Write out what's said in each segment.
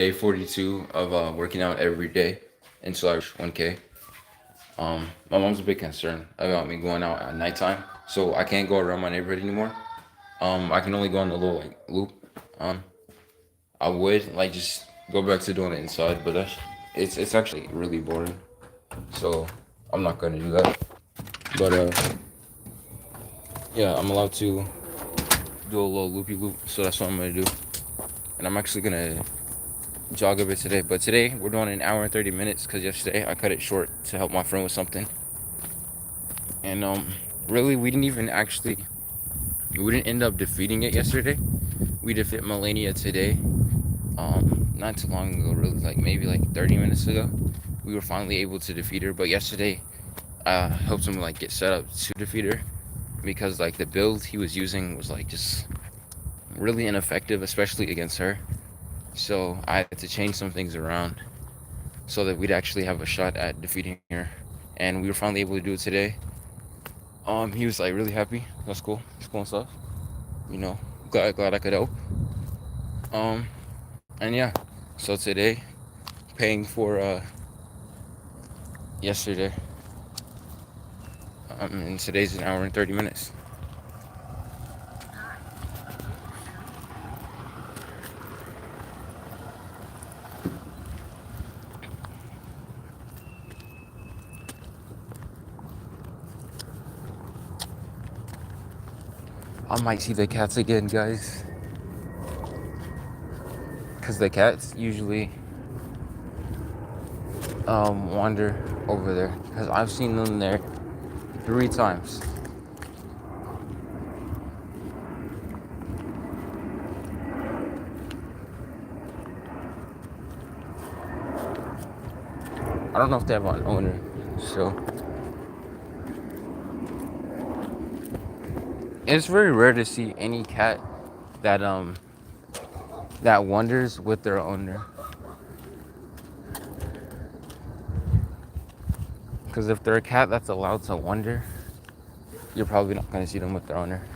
day 42 of working out every day until I reach 1K. My mom's a big concern about me going out at nighttime, so I can't go around my neighborhood anymore. I can only go on the little like loop. Um, I would like just go back to doing it inside, but it's actually really boring. So I'm not gonna do that. But yeah, I'm allowed to do a little loopy loop, so that's what I'm gonna do. And I'm actually gonna jog a bit today. But today we're doing an hour and 30 minutes because yesterday I cut it short to help my friend with something. And really we didn't end up defeating it yesterday. We defeated Melania today. Not too long ago, really, like maybe like 30 minutes ago. We were finally able to defeat her. But yesterday, helped him like get set up to defeat her because like the build he was using was like just really ineffective, especially against her. So I had to change some things around so that we'd actually have a shot at defeating her. And we were finally able to do it today. He was like really happy. That's cool. It's cool and stuff. You know, glad I could help. Um, and yeah, so today, paying for yesterday. And today's an hour and 30 minutes. I might see the cats again, guys, because the cats usually wander over there. Because I've seen them there 3 times. I don't know if they have an owner, so it's very rare to see any cat that that wanders with their owner. Because if they're a cat that's allowed to wander, you're probably not going to see them with their owner.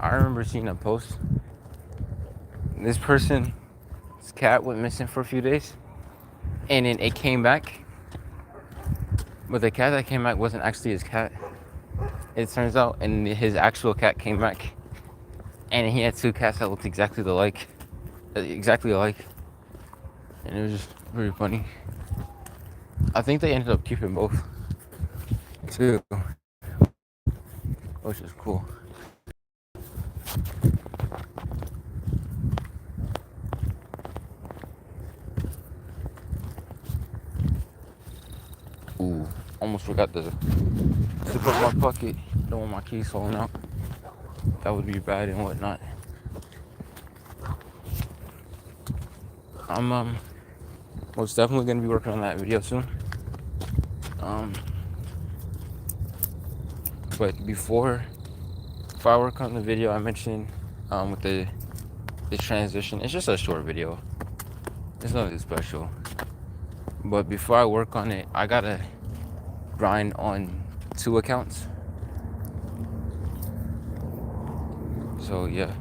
I remember seeing a post. This person's cat went missing for a few days, and then it came back. But the cat that came back wasn't actually his cat. It turns out, and his actual cat came back, and he had two cats that looked exactly alike, and it was just very funny. I think they ended up keeping both, too, which is cool. Ooh, almost forgot to zip up my pocket. Don't want my keys falling out. That would be bad and whatnot. I'm most definitely gonna be working on that video soon. But before I work on the video, I mentioned with the transition. It's just a short video. It's nothing special. But before I work on it, I gotta grind on 2 accounts. So yeah.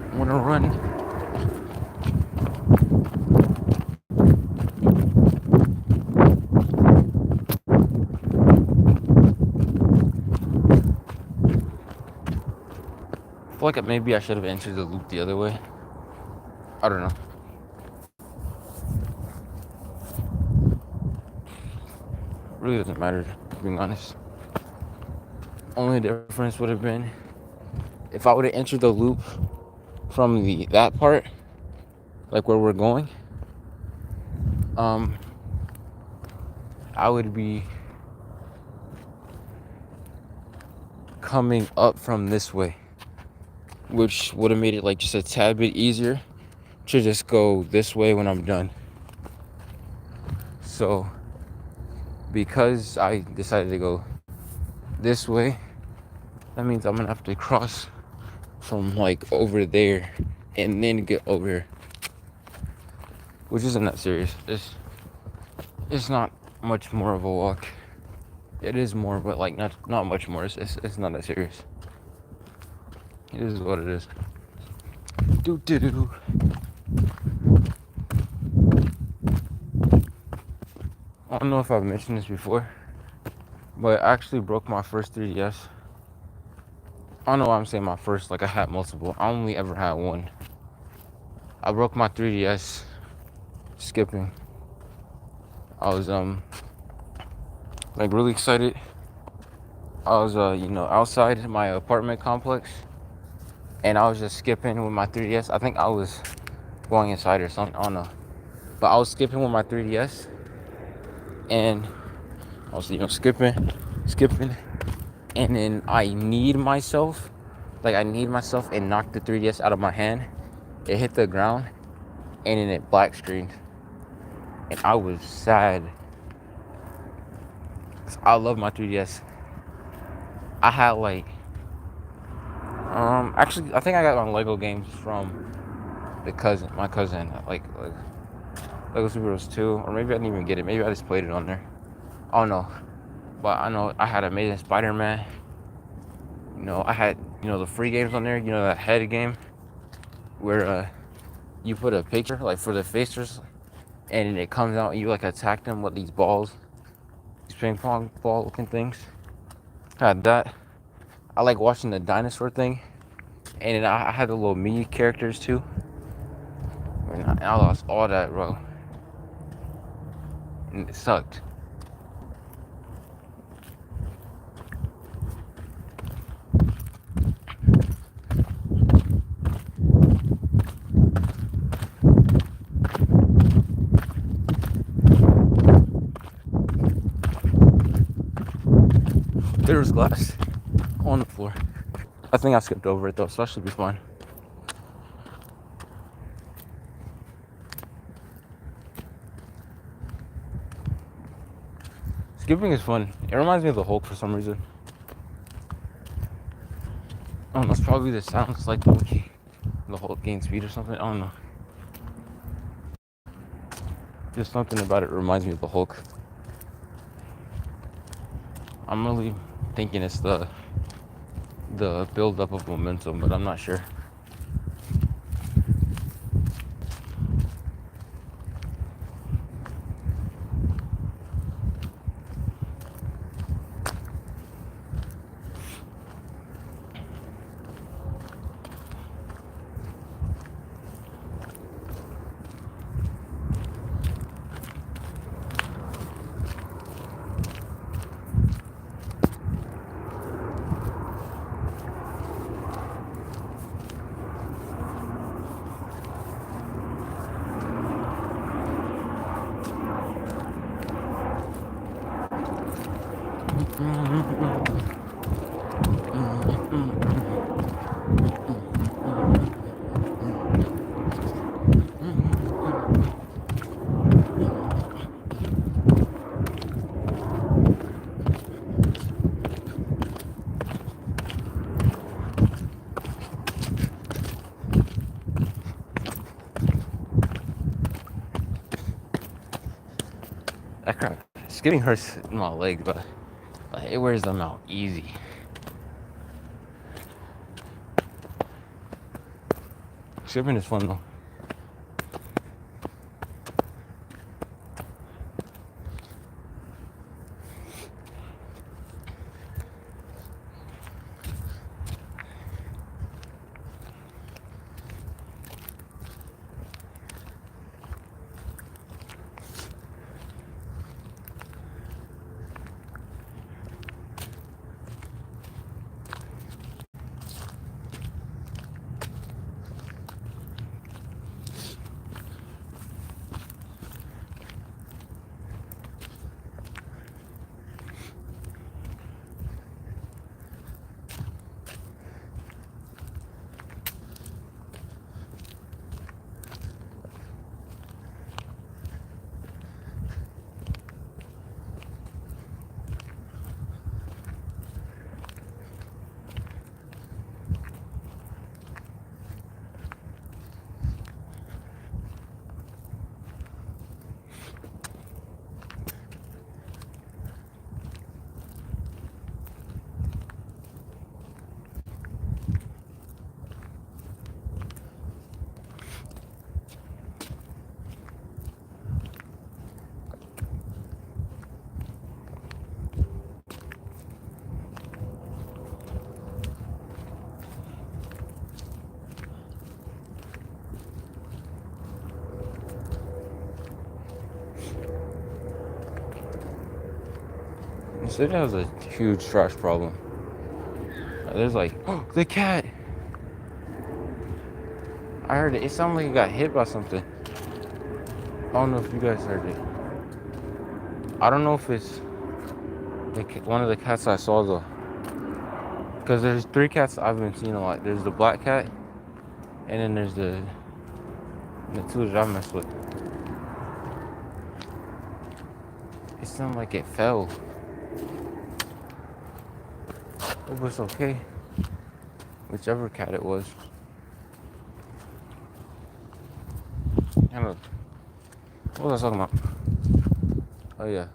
I wanna run. I feel like maybe I should have entered the loop the other way. I don't know. Really doesn't matter, being honest. Only difference would have been if I would have entered the loop from that part, like where we're going, um, I would be coming up from this way, which would have made it like just a tad bit easier to just go this way when I'm done. So because I decided to go this way, that means I'm gonna have to cross from like over there and then get over here, which isn't that serious. It's not much more of a walk. It is more, but like not much more. It's not that serious. It is what it is. Do do do do. I don't know if I've mentioned this before, but I actually broke my first 3DS. I don't know why I'm saying my first, like I had multiple. I only ever had one. I broke my 3DS skipping. I was like really excited. I was outside my apartment complex, and I was just skipping with my 3DS. I think I was going inside or something. I don't know, but I was skipping with my 3DS, and I was skipping, and then I need myself and knocked the 3DS out of my hand. It hit the ground, and then it black screened, and I was sad. I love my 3DS. I had like actually I think I got my Lego games from my cousin, like Lego Superheroes 2, or maybe I didn't even get it. Maybe I just played it on there. I don't know, but I know I had Amazing Spider-Man. I had the free games on there. That head game where you put a picture like for the facers, and it comes out and you like attack them with these balls, these ping pong ball looking things. I had that. I like watching the dinosaur thing, and then I had the little mini characters too. And I lost all that, bro, and it sucked. There was glass on the floor. I think I skipped over it though, so that should be fine. Skipping is fun. It reminds me of the Hulk for some reason. I don't know, it's probably the sounds like the Hulk gain speed or something. I don't know. Just something about it reminds me of the Hulk. I'm really thinking it's the build up of momentum, but I'm not sure. That crap. Skipping hurts my legs, but it wears them out easy. Skipping is fun though. The city has a huge trash problem. There's like, oh, the cat. I heard it. It sounded like it got hit by something. I don't know if you guys heard it. I don't know if it's one of the cats I saw though. Because there's 3 cats I've been seeing a lot. There's the black cat, and then there's the 2 that I messed with. It sounded like it fell. It was okay. Whichever cat it was. I don't know. What was I talking about? Oh yeah.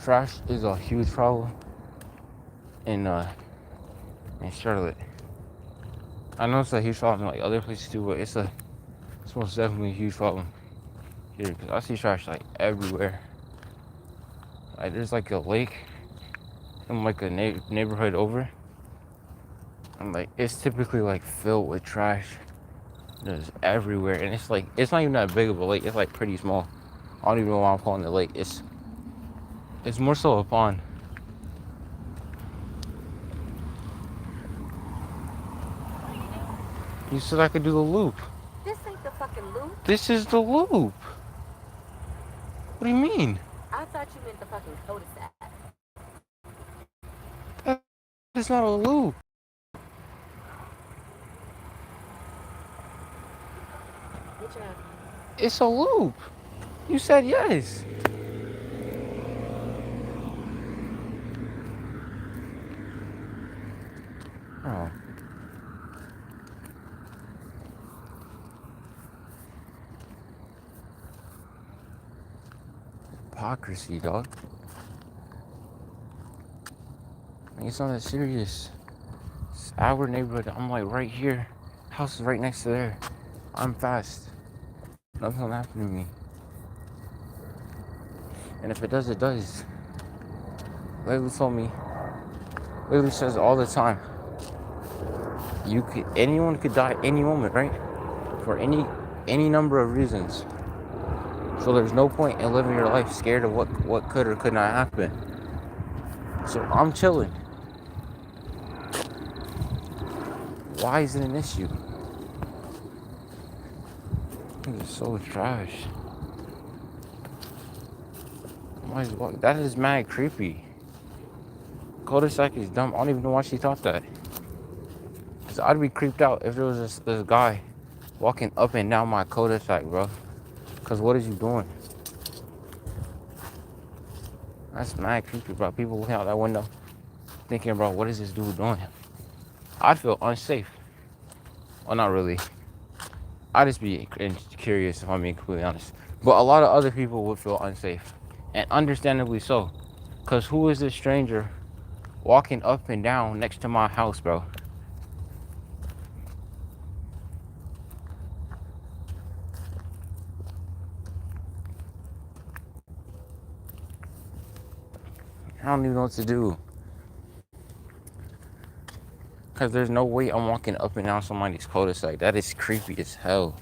Trash is a huge problem in Charlotte. I know it's a huge problem in like other places too, but it's most definitely a huge problem here because I see trash like everywhere. Like there's like a lake in like a neighborhood over, and like it's typically like filled with trash. There's everywhere, and it's like it's not even that big of a lake. It's like pretty small. I don't even know why I'm calling it a lake. It's more so a pond. You said I could do the loop. This ain't the fucking loop. This is the loop. What do you mean? I thought you meant the fucking cul-de-sac. It's not a loop. Get your It's a loop. You said yes. Oh. Hypocrisy, dog. Like, it's not that serious. It's our neighborhood. I'm like right here. House is right next to there. I'm fast. Nothing will happen to me. And if it does, it does. Layla told me. Layla says all the time. Anyone could die any moment, right? For any number of reasons. So there's no point in living your life scared of what could or could not happen. So I'm chilling. Why is it an issue? It's so trash. That is mad creepy. Cul-de-sac is dumb. I don't even know why she thought that. Cause I'd be creeped out if there was this guy walking up and down my cul-de-sac, bro. Cause what is you doing? That's mad creepy, bro. People looking out that window, thinking, bro, what is this dude doing? I'd feel unsafe. Well, not really. I'd just be curious if I'm being completely honest. But a lot of other people would feel unsafe. And understandably so. Cause who is this stranger walking up and down next to my house, bro? I don't even know what to do. Cause there's no way I'm walking up and down somebody's cul-de-sac. That is creepy as hell.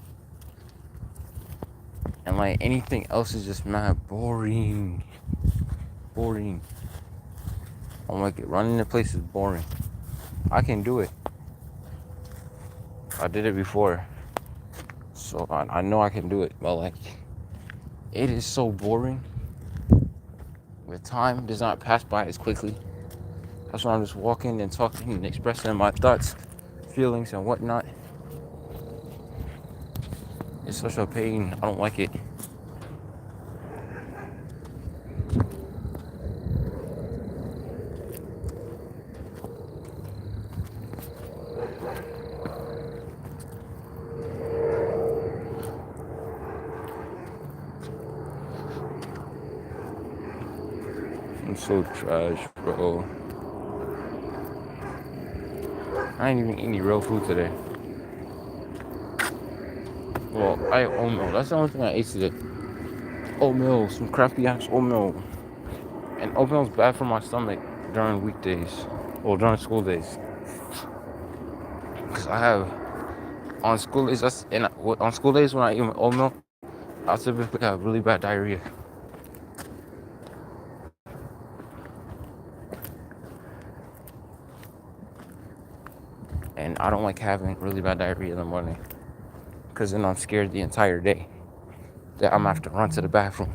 And like anything else is just mad boring. Boring. I'm like, running the place is boring. I can do it. I did it before. So I know I can do it. But like, it is so boring. The time does not pass by as quickly. That's why I'm just walking and talking and expressing my thoughts, feelings, and whatnot. It's such a pain. I don't like it. I'm so trash, bro. I ain't even eating any real food today. Well, I ate oatmeal. That's the only thing I ate today. Oatmeal, some crappy ass oatmeal. And oatmeal's bad for my stomach during weekdays. Well, during school days. Because I have, on school days, on school days when I eat oatmeal, I typically have really bad diarrhea. And I don't like having really bad diarrhea in the morning because then I'm scared the entire day that I'm gonna have to run to the bathroom.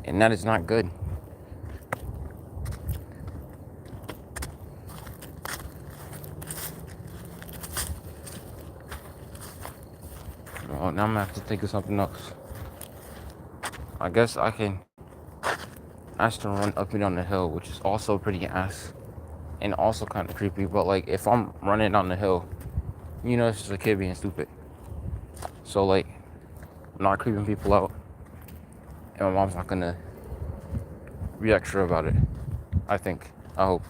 And that is not good. Well, now I'm gonna have to think of something else. I guess I can ask to run up and down the hill, which is also pretty ass and also kind of creepy. But like, if I'm running down the hill, you know, it's just a kid being stupid. So like, I'm not creeping people out, and my mom's not gonna be extra about it. I think. I hope.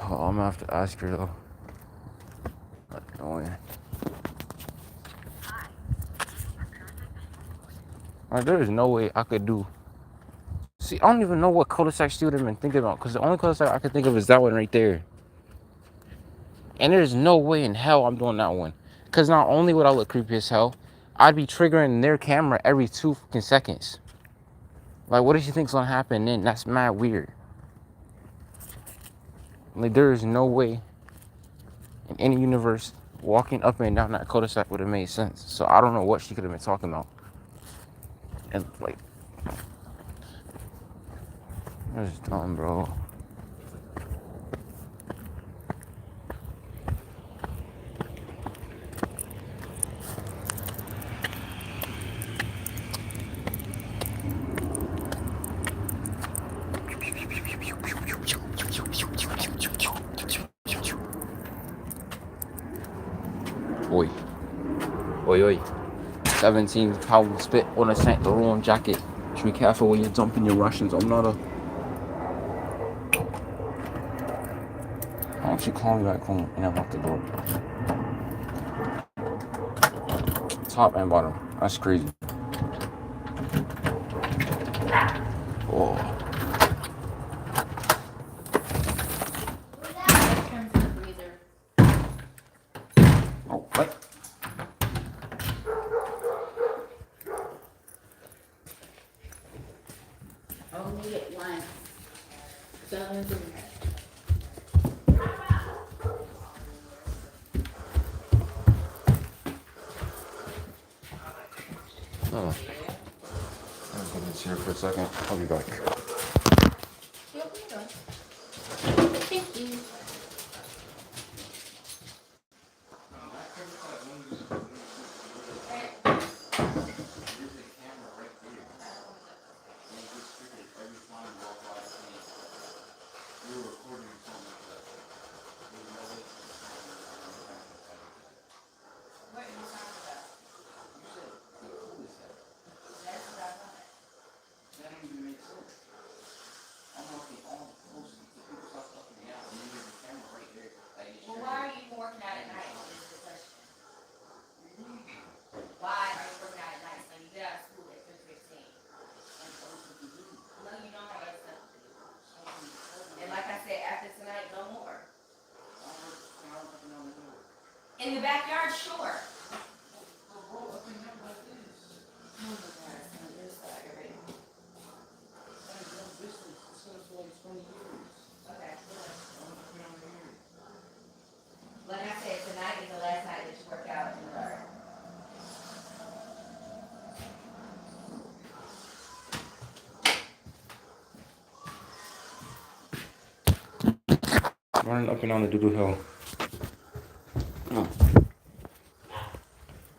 Oh, I'm gonna have to ask her though. That's annoying. Like, there is no way I could do. See, I don't even know what cul-de-sac she would have been thinking about, because the only cul-de-sac I could think of is that one right there. And there's no way in hell I'm doing that one. Because not only would I look creepy as hell, I'd be triggering their camera every 2 fucking seconds. Like, what does she think's gonna happen then? That's mad weird. Like, there is no way in any universe walking up and down that cul-de-sac would have made sense. So I don't know what she could have been talking about. And like, that's dumb, bro. Oi. Oi, oi. 17 pound spit on a Saint Laurent jacket. Should be careful when you're dumping your Russians. I'm not a. Why don't you call me back home and unlock the door? Top and bottom. That's crazy. Oh. Oh, what? Only at once. Don't do that. Oh. I was going to sit here for a second. I'll be back. Thank you. Well, why are you working out at night? Is the question. Why are you working out at night? So you get out of school at 3:15. No, you don't have that stuff to do. And like I said, after tonight, no more. In the backyard, sure. Okay. Like I said, tonight is the last night that you work out in the dark. Running up and down the doo-doo hill. Oh.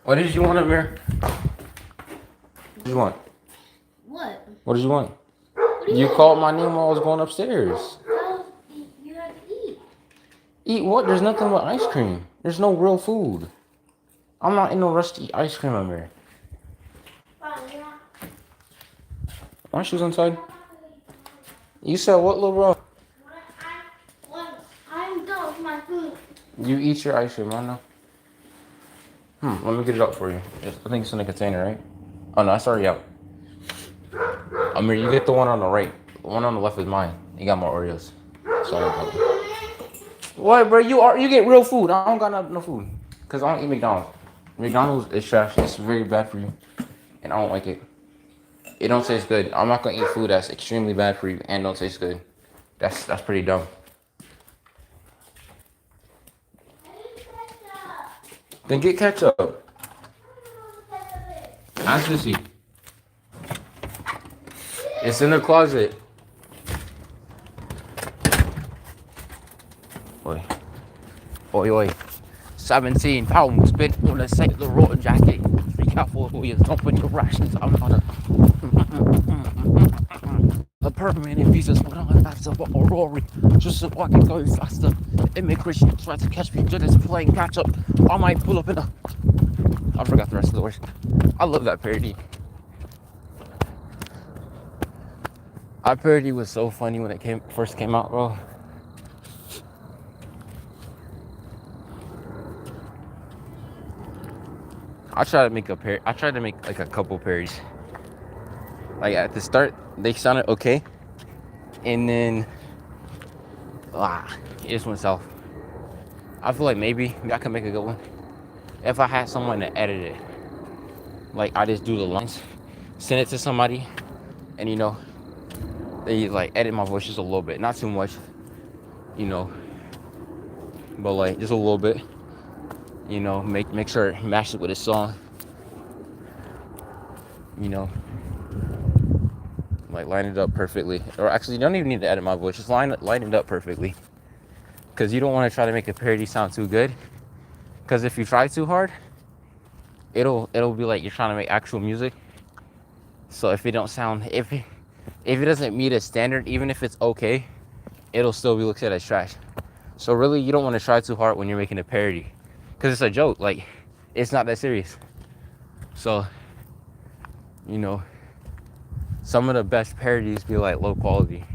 What did you want, Amir? What did you want? What? What did you want? What do You called my name while I was going upstairs. Well, you have to eat. Eat what? There's nothing but ice cream. There's no real food. I'm not in no rush to eat ice cream, Amir. My shoes inside? You said what, little bro? I'm done with my food. You eat your ice cream, I know. Let me get it up for you. I think it's in the container, right? Oh no, it's already out. Amir, you get the one on the right. The one on the left is mine. You got more Oreos. Sorry about that. What, bro? You get real food. I don't got no food. Cause I don't eat McDonald's. McDonald's is trash. It's very bad for you. And I don't like it. It don't taste good. I'm not gonna eat food that's extremely bad for you and don't taste good. That's pretty dumb. Then get ketchup. Ask Sissy. It's in the closet. Oi. Oi, oi. 17 pounds spent on a Sailor Road jacket. Be careful who you dump in your rations. I'm not a permanent visa, so I don't have to for a Rory. Just so I can go faster. Immigration tries to catch me just playing catch up. I might pull up in a. I forgot the rest of the words. I love that parody. That parody was so funny when it first came out, bro. I tried to make like a couple parodies. Like at the start, they sounded okay, and then it just went south. I feel like maybe I could make a good one if I had someone to edit it. Like I just do the lines, send it to somebody, and they like edit my voice just a little bit, not too much, but like just a little bit. Make sure it matches with the song. Like line it up perfectly. Or actually, you don't even need to edit my voice. Just line it up perfectly. Because you don't want to try to make a parody sound too good. Because if you try too hard, it'll be like you're trying to make actual music. So if it doesn't meet a standard, even if it's okay, it'll still be looked at as trash. So really, you don't want to try too hard when you're making a parody. Because it's a joke. Like, it's not that serious. So, some of the best parodies be like low quality.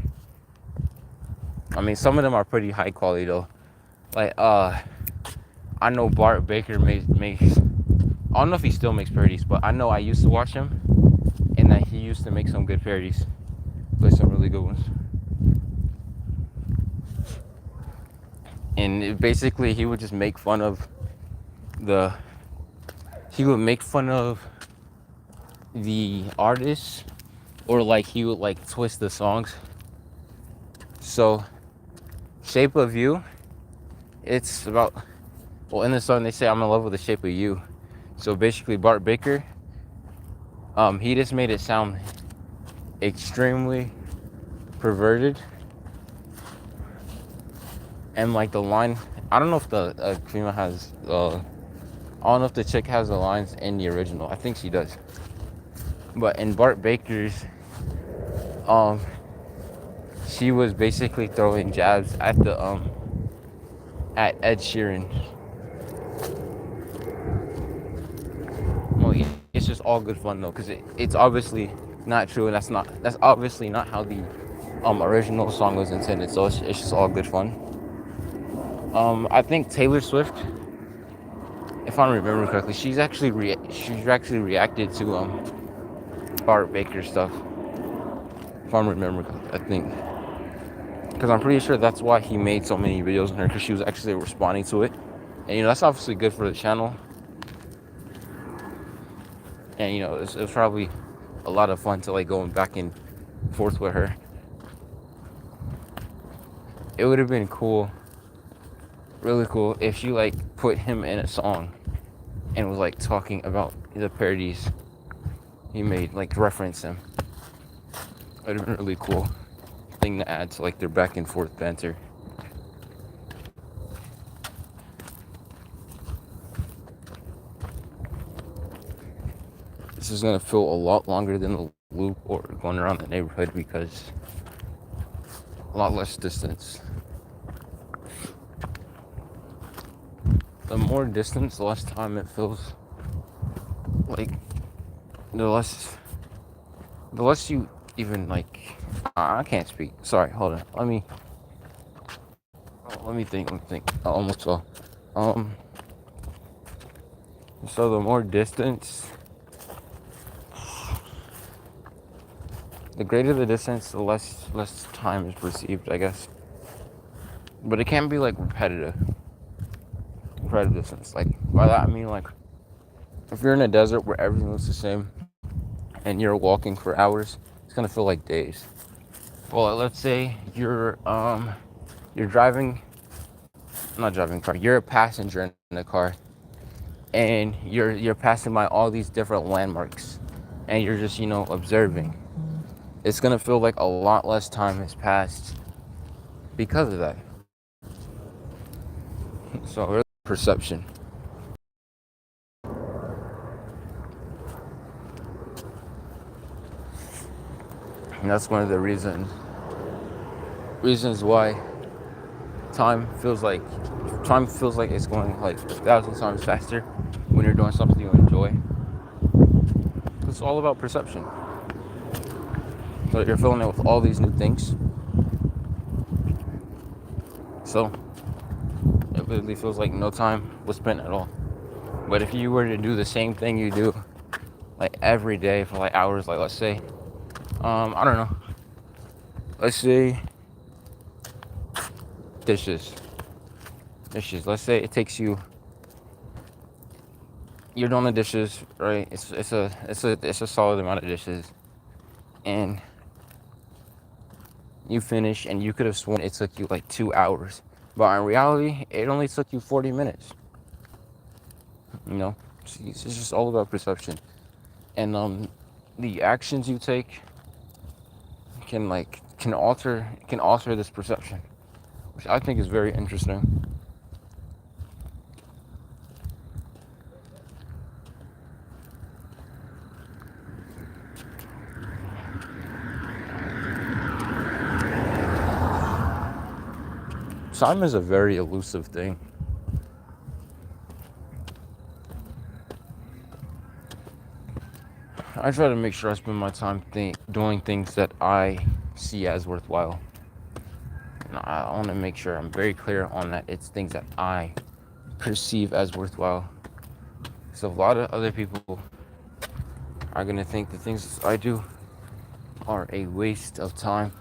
I mean, some of them are pretty high quality though. Like, I know Bart Baker makes. I don't know if he still makes parodies, but I know I used to watch him, and that he used to make some good parodies, like some really good ones. And basically, he would just make fun of the artists, or like he would like twist the songs. So Shape of You, it's about, well, in the song they say I'm in love with the shape of you. So basically Bart Baker, he just made it sound extremely perverted. And like the line, I don't know if the female has I don't know if the chick has the lines in the original. I think she does. But in Bart Baker's, she was basically throwing jabs at at Ed Sheeran. Well, it's just all good fun though, because it's obviously not true, and that's obviously not how the original song was intended. So it's just all good fun. I think Taylor Swift, if I remember correctly, she's actually reacted to Bart Baker stuff. If I remember, I think, because I'm pretty sure that's why he made so many videos on her, because she was actually responding to it, and that's obviously good for the channel. And it was probably a lot of fun to like going back and forth with her. It would have been cool, really cool, if she like put him in a song and was like talking about the parodies he made, like reference him. It would have been really cool thing to add to like their back and forth banter. This is gonna feel a lot longer than the loop or going around the neighborhood, because a lot less distance. The more distance, the less time it feels. Like the less you even like. I can't speak. Sorry, hold on. Let me think. I almost fell. So the more distance, the greater the distance, the less time is perceived, I guess. But it can be like repetitive distance. Like by that I mean, like, if you're in a desert where everything looks the same and you're walking for hours, it's gonna feel like days. Well, let's say you're driving, not driving a car, you're a passenger in the car, and you're passing by all these different landmarks, and you're just observing. It's gonna feel like a lot less time has passed because of that. So really, perception. And that's one of the reasons why time feels like it's going like 1,000 times faster when you're doing something you enjoy. It's all about perception. So you're filling it with all these new things. So it literally feels like no time was spent at all. But if you were to do the same thing you do like every day for like hours, like let's say, I don't know, let's say dishes. Let's say it takes you. You're doing the dishes, right? It's a solid amount of dishes, and you finish, and you could have sworn it took you like 2 hours, but in reality, it only took you 40 minutes. You know, it's just all about perception, and the actions you take can alter this perception, which I think is very interesting. Time is a very elusive thing. I try to make sure I spend my time doing things that I see as worthwhile. And I want to make sure I'm very clear on that. It's things that I perceive as worthwhile. So a lot of other people are going to think the things I do are a waste of time.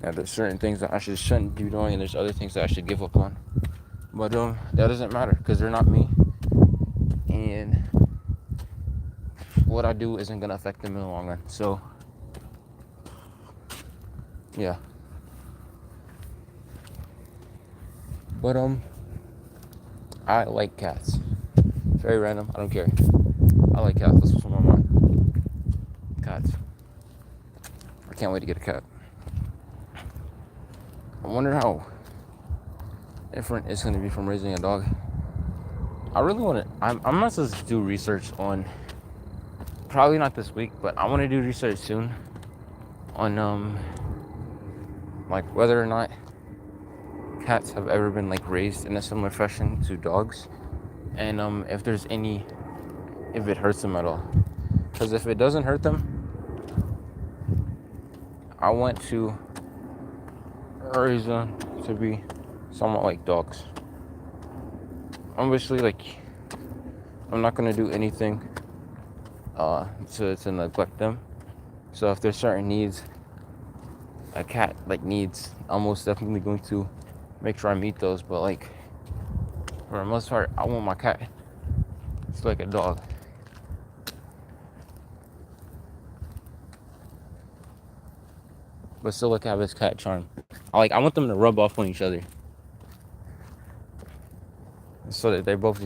Now, there's certain things that I shouldn't be doing, and there's other things that I should give up on. But that doesn't matter because they're not me. And what I do isn't going to affect them in the long run. So, yeah. But, I like cats. Very random. I don't care. I like cats. That's what's on my mind. Cats. I can't wait to get a cat. I wonder how different it's going to be from raising a dog. I really want to. I'm not supposed to do research on. Probably not this week, but I want to do research soon on like whether or not cats have ever been like raised in a similar fashion to dogs, and if it hurts them at all. Because if it doesn't hurt them, I want to raise them to be somewhat like dogs. Obviously, like I'm not gonna do anything to neglect them. So if there's certain needs a cat like needs, I'm most definitely going to make sure I meet those. But like for the most part, I want my cat. It's like a dog. But still like have his cat charm. I want them to rub off on each other. So that they're both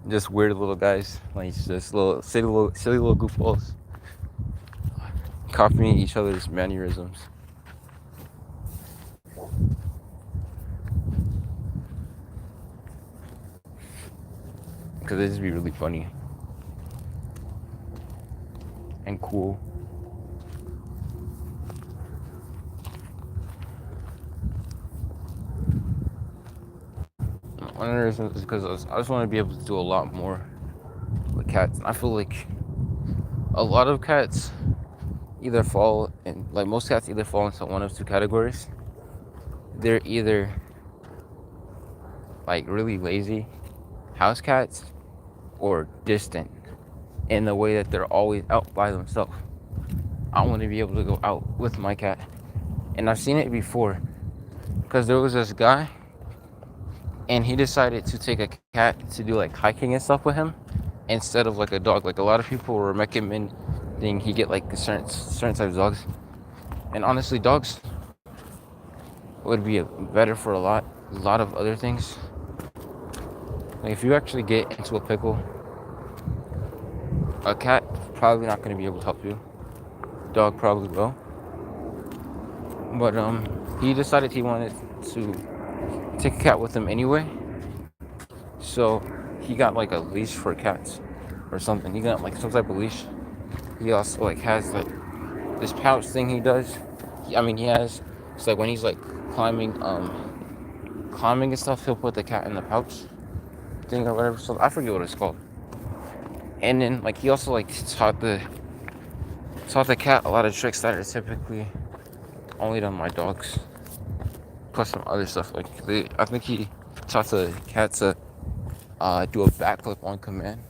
just weird little guys. Like just silly little goofballs. Copying each other's mannerisms. Because they just be really funny. And cool. One of the reasons is because I just want to be able to do a lot more with cats. I feel like a lot of cats either fall in, like most cats either fall into one of two categories. They're either like really lazy house cats or distant in the way that they're always out by themselves. I want to be able to go out with my cat. And I've seen it before because there was this guy and he decided to take a cat to do like hiking and stuff with him instead of like a dog. Like a lot of people were recommending he get like certain types of dogs, and honestly, dogs would be better for a lot of other things. Like if you actually get into a pickle, a cat probably not going to be able to help you. Dog probably will. But he decided he wanted to take a cat with him anyway. So he got like a leash for cats or something. He got like some type of leash. He also like has like this pouch thing he does. He has. It's like when he's like climbing, climbing and stuff, he'll put the cat in the pouch thing or whatever. So I forget what it's called. And then like he also like taught the cat a lot of tricks that are typically only done by dogs. Plus some other stuff like I think he taught the cat to do a backflip on command.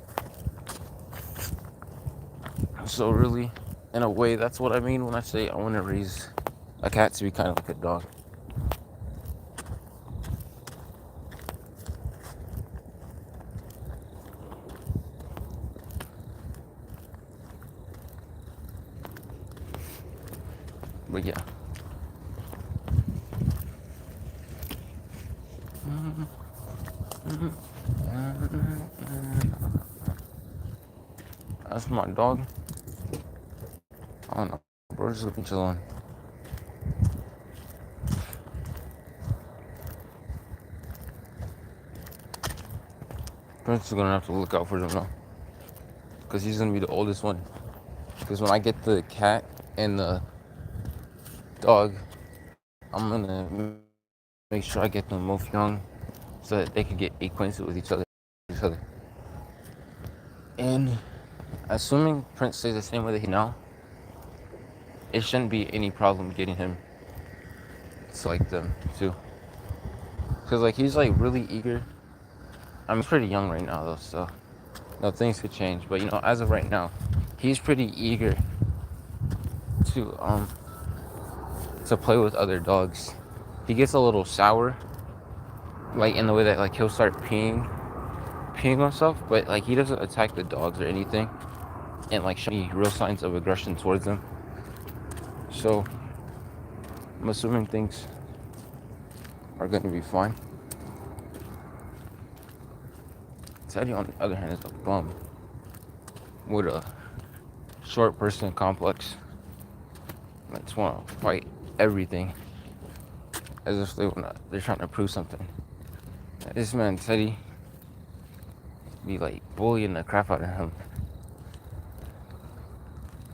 So really, in a way, that's what I mean when I say I want to raise a cat to be kind of like a dog. But yeah. That's my dog. I don't know. Bro, just looking chilling. Prince is gonna have to look out for him now. Because he's gonna be the oldest one. Because when I get the cat and the dog, I'm gonna make sure I get them both young so that they can get acquainted with each other. And assuming Prince stays the same way that he now, it shouldn't be any problem getting him to like them too. Cause like he's like really eager. I'm pretty young right now though, so no, things could change. But as of right now, he's pretty eager to to play with other dogs. He gets a little sour, like in the way that like he'll start peeing himself, but like he doesn't attack the dogs or anything, and like show any real signs of aggression towards them. So I'm assuming things are going to be fine. Teddy, on the other hand, is a bum with a short person complex. Like, just want to fight everything as if they're trying to prove something. This man Teddy be like bullying the crap out of him,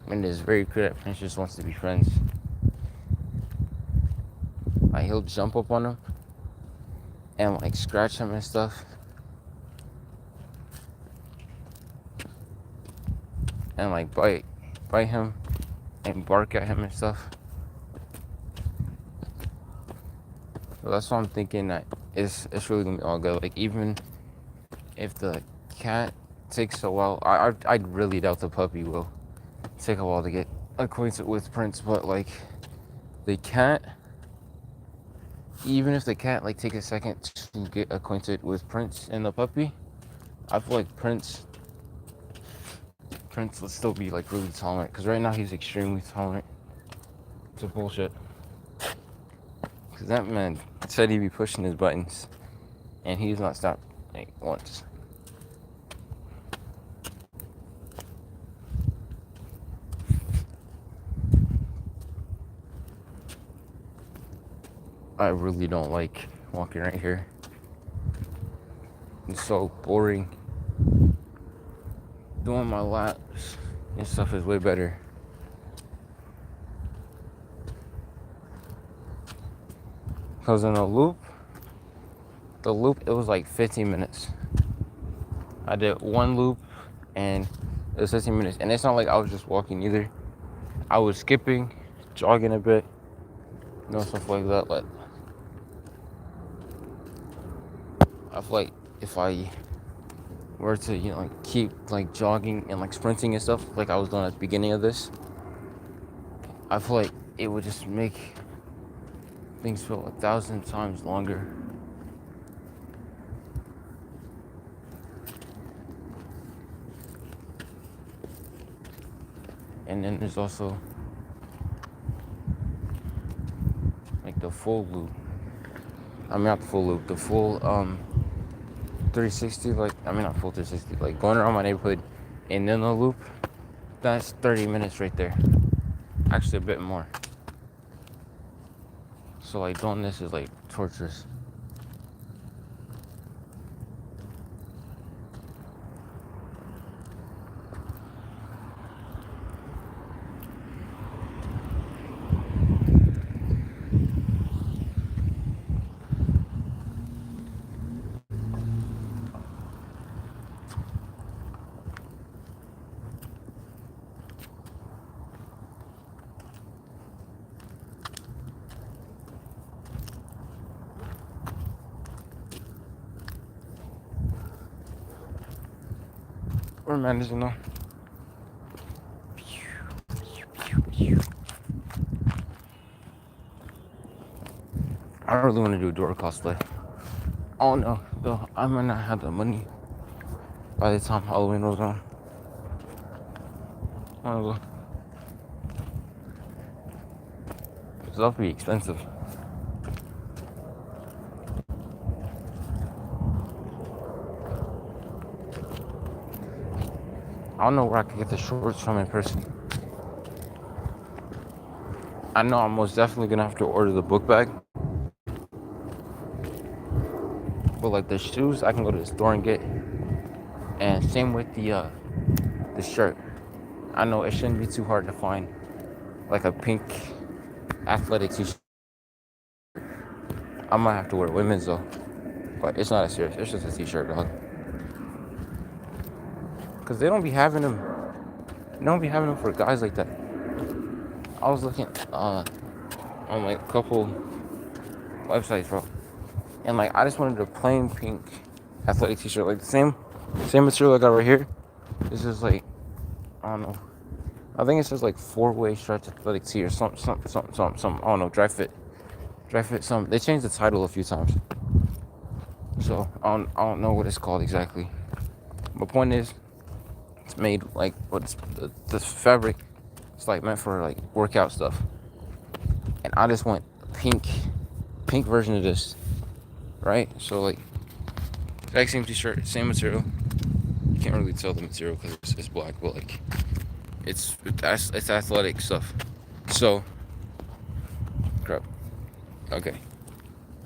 and is very good at Prince just wants to be friends. Like he'll jump up on him and like scratch him and stuff, and like bite him and bark at him and stuff. So that's why I'm thinking that it's really gonna be all good. Like even if the cat takes a while, I really doubt the puppy will take a while to get acquainted with Prince. But like the cat, even if the cat like take a second to get acquainted with Prince and the puppy, I feel like Prince will still be like really tolerant. Cause right now he's extremely tolerant to bullshit. Cause that man said he'd be pushing his buttons, and he's not stopped like once. I really don't like walking right here. It's so boring. Doing my laps and stuff is way better. Cause in the loop, it was like 15 minutes. I did one loop and it was 15 minutes. And it's not like I was just walking either. I was skipping, jogging a bit, stuff like that. But I feel like if I were to, like keep like jogging and like sprinting and stuff like I was doing at the beginning of this, I feel like it would just make things feel 1,000 times longer. And then there's also like the full loop. I mean, not the full loop, the 360, like, I mean, not full 360, like going around my neighborhood and then a loop, that's 30 minutes right there. Actually, a bit more. So, like, doing this is like torturous. We're managing though. I really want to do a door cosplay. Oh no, though I might not have the money by the time Halloween rolls around. I don't know. It's all be expensive. I don't know where I could get the shorts from in person. I know I'm most definitely gonna have to order the book bag. But like the shoes, I can go to the store and get. And same with the shirt. I know it shouldn't be too hard to find like a pink athletic t-shirt. I might have to wear women's though, but it's not as serious. It's just a t-shirt, dog. Cause they don't be having them. They don't be having them for guys like that. I was looking on like a couple websites, bro, and like I just wanted a plain pink athletic t-shirt, like the same material I got right here. This is like, I don't know. I think it says like 4-way stretch athletic tee or something. I don't know. Dry fit. Some. They changed the title a few times, so I don't know what it's called exactly. My point is, it's made like what's the fabric. It's like meant for like workout stuff, and I just want pink version of this, right? So like, exact same t-shirt, same material. You can't really tell the material because it's black, but like, it's athletic stuff. So, crap. Okay.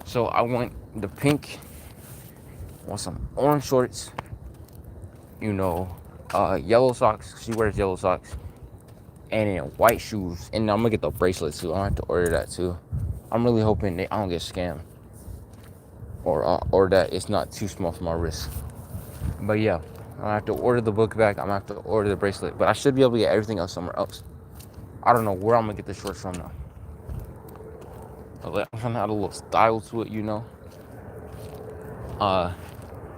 So I want the pink. Want some orange shorts. Yellow socks. She wears yellow socks. And then white shoes. And I'm gonna get the bracelet too. I have to order that too. I'm really hoping I don't get scammed. Or that it's not too small for my wrist. But yeah, I have to order the book bag. I'm gonna have to order the bracelet. But I should be able to get everything else somewhere else. I don't know where I'm gonna get the shorts from now. I'm trying to add a little style to it.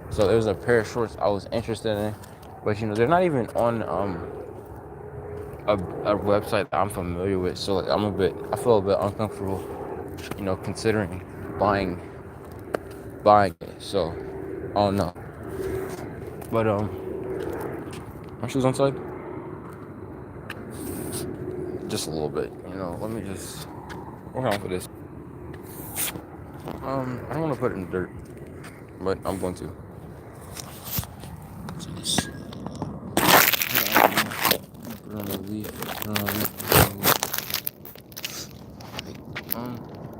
So there's a pair of shorts I was interested in, but they're not even on a website that I'm familiar with. So like I feel a bit uncomfortable, considering buying it. So I don't know. But my shoes on side? Just a little bit, let me just work on for this. I don't want to put it in the dirt, but I'm going to.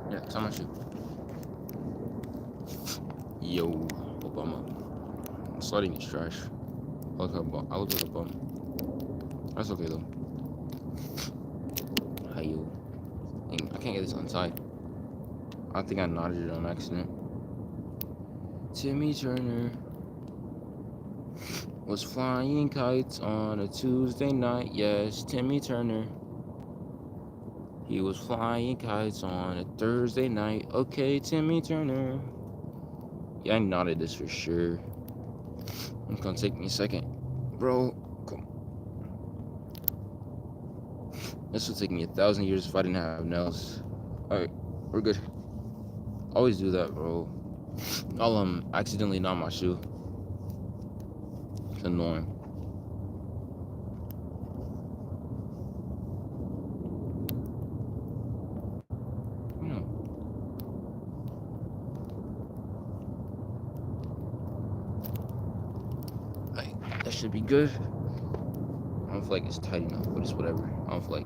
Yeah, it's on my shoe. Yo, Obama. Sliding is trash. I look like a bum. That's okay though. Hi, yo. I can't get this untied. I think I knotted it on accident. Timmy Turner was flying kites on a Tuesday night. Yes, Timmy Turner. He was flying kites on a Thursday night. Okay, Timmy Turner. Yeah, I knotted this for sure. It's gonna take me a second. Bro, come. This would take me 1,000 years if I didn't have nails. Alright, we're good. Always do that, bro. I'll accidentally knot my shoe. It's annoying. That should be good. I don't feel like it's tight enough, but it's whatever. I don't feel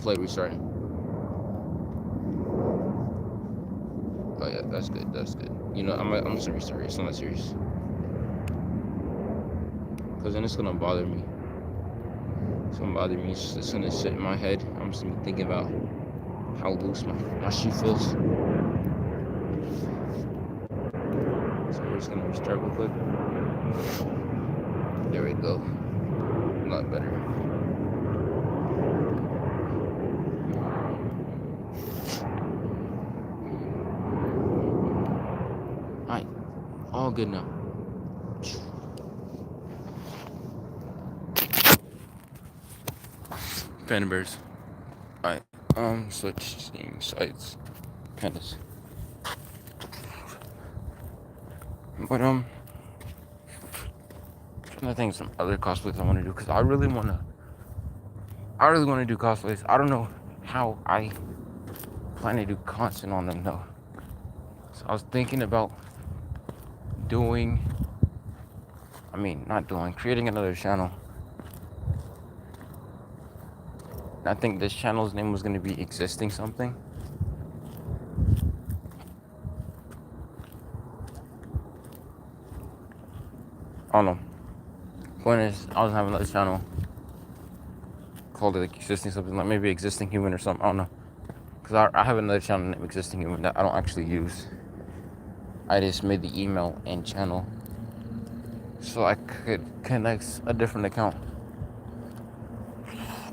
like restarting. Oh yeah, that's good. That's good. You know, I'm just gonna restart it. It's not that serious. Cause then it's gonna bother me. It's gonna bother me. It's gonna sit in my head. I'm just gonna be thinking about how loose my shoe feels. So we're just gonna restart real quick. There we go. A lot better. Alright, all good now. Panda bears. Alright, switching sides. Kind of. But trying to think of some other cosplays I want to do because I really want to do cosplays. I don't know how I plan to do content on them though. So I was thinking about creating another channel. I think this channel's name was going to be Existing Something. I don't know. Point is, I was having another channel called it like Existing Something, like maybe Existing Human or something. I don't know. Because I have another channel named Existing Human that I don't actually use. I just made the email and channel so I could connect a different account.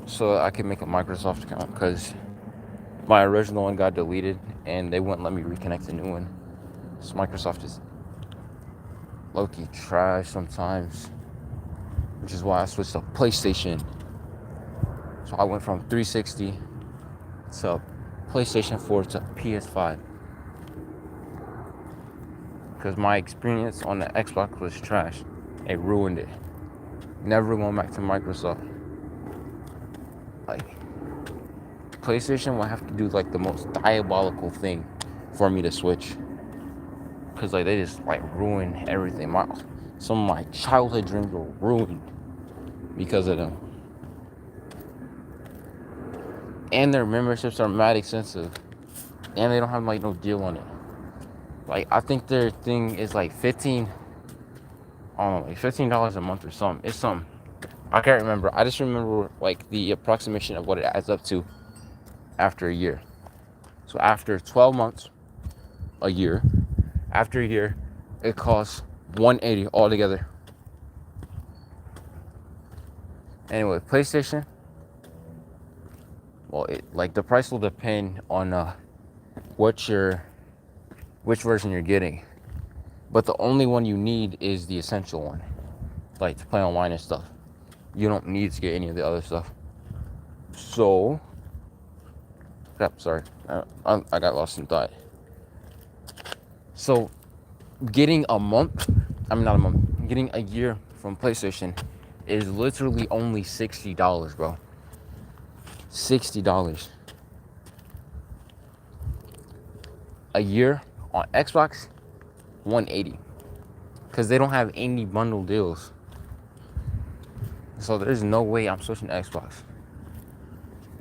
So I could make a Microsoft account because my original one got deleted and they wouldn't let me reconnect a new one. So Microsoft is low-key trash sometimes, which is why I switched to PlayStation. So I went from 360 to PlayStation 4 to PS5 because my experience on the Xbox was trash. It ruined it. Never going back to Microsoft. Like, PlayStation will have to do like the most diabolical thing for me to switch, because like they just like ruin everything. Some of my childhood dreams were ruined because of them. And their memberships are mad expensive, and they don't have like no deal on it. Like I think their thing is like $15 a month or something. It's something I can't remember. I just remember like the approximation of what it adds up to after a year. So after 12 months, a year, after a year, it costs $180 altogether. Anyway, PlayStation, well, the price will depend on which version you're getting. But the only one you need is the essential one, like to play online and stuff. You don't need to get any of the other stuff. So, sorry, I got lost in thought. So, getting getting a year from PlayStation is literally only $60, bro. $60. A year on Xbox, $180. Because they don't have any bundle deals. So there's no way I'm switching to Xbox.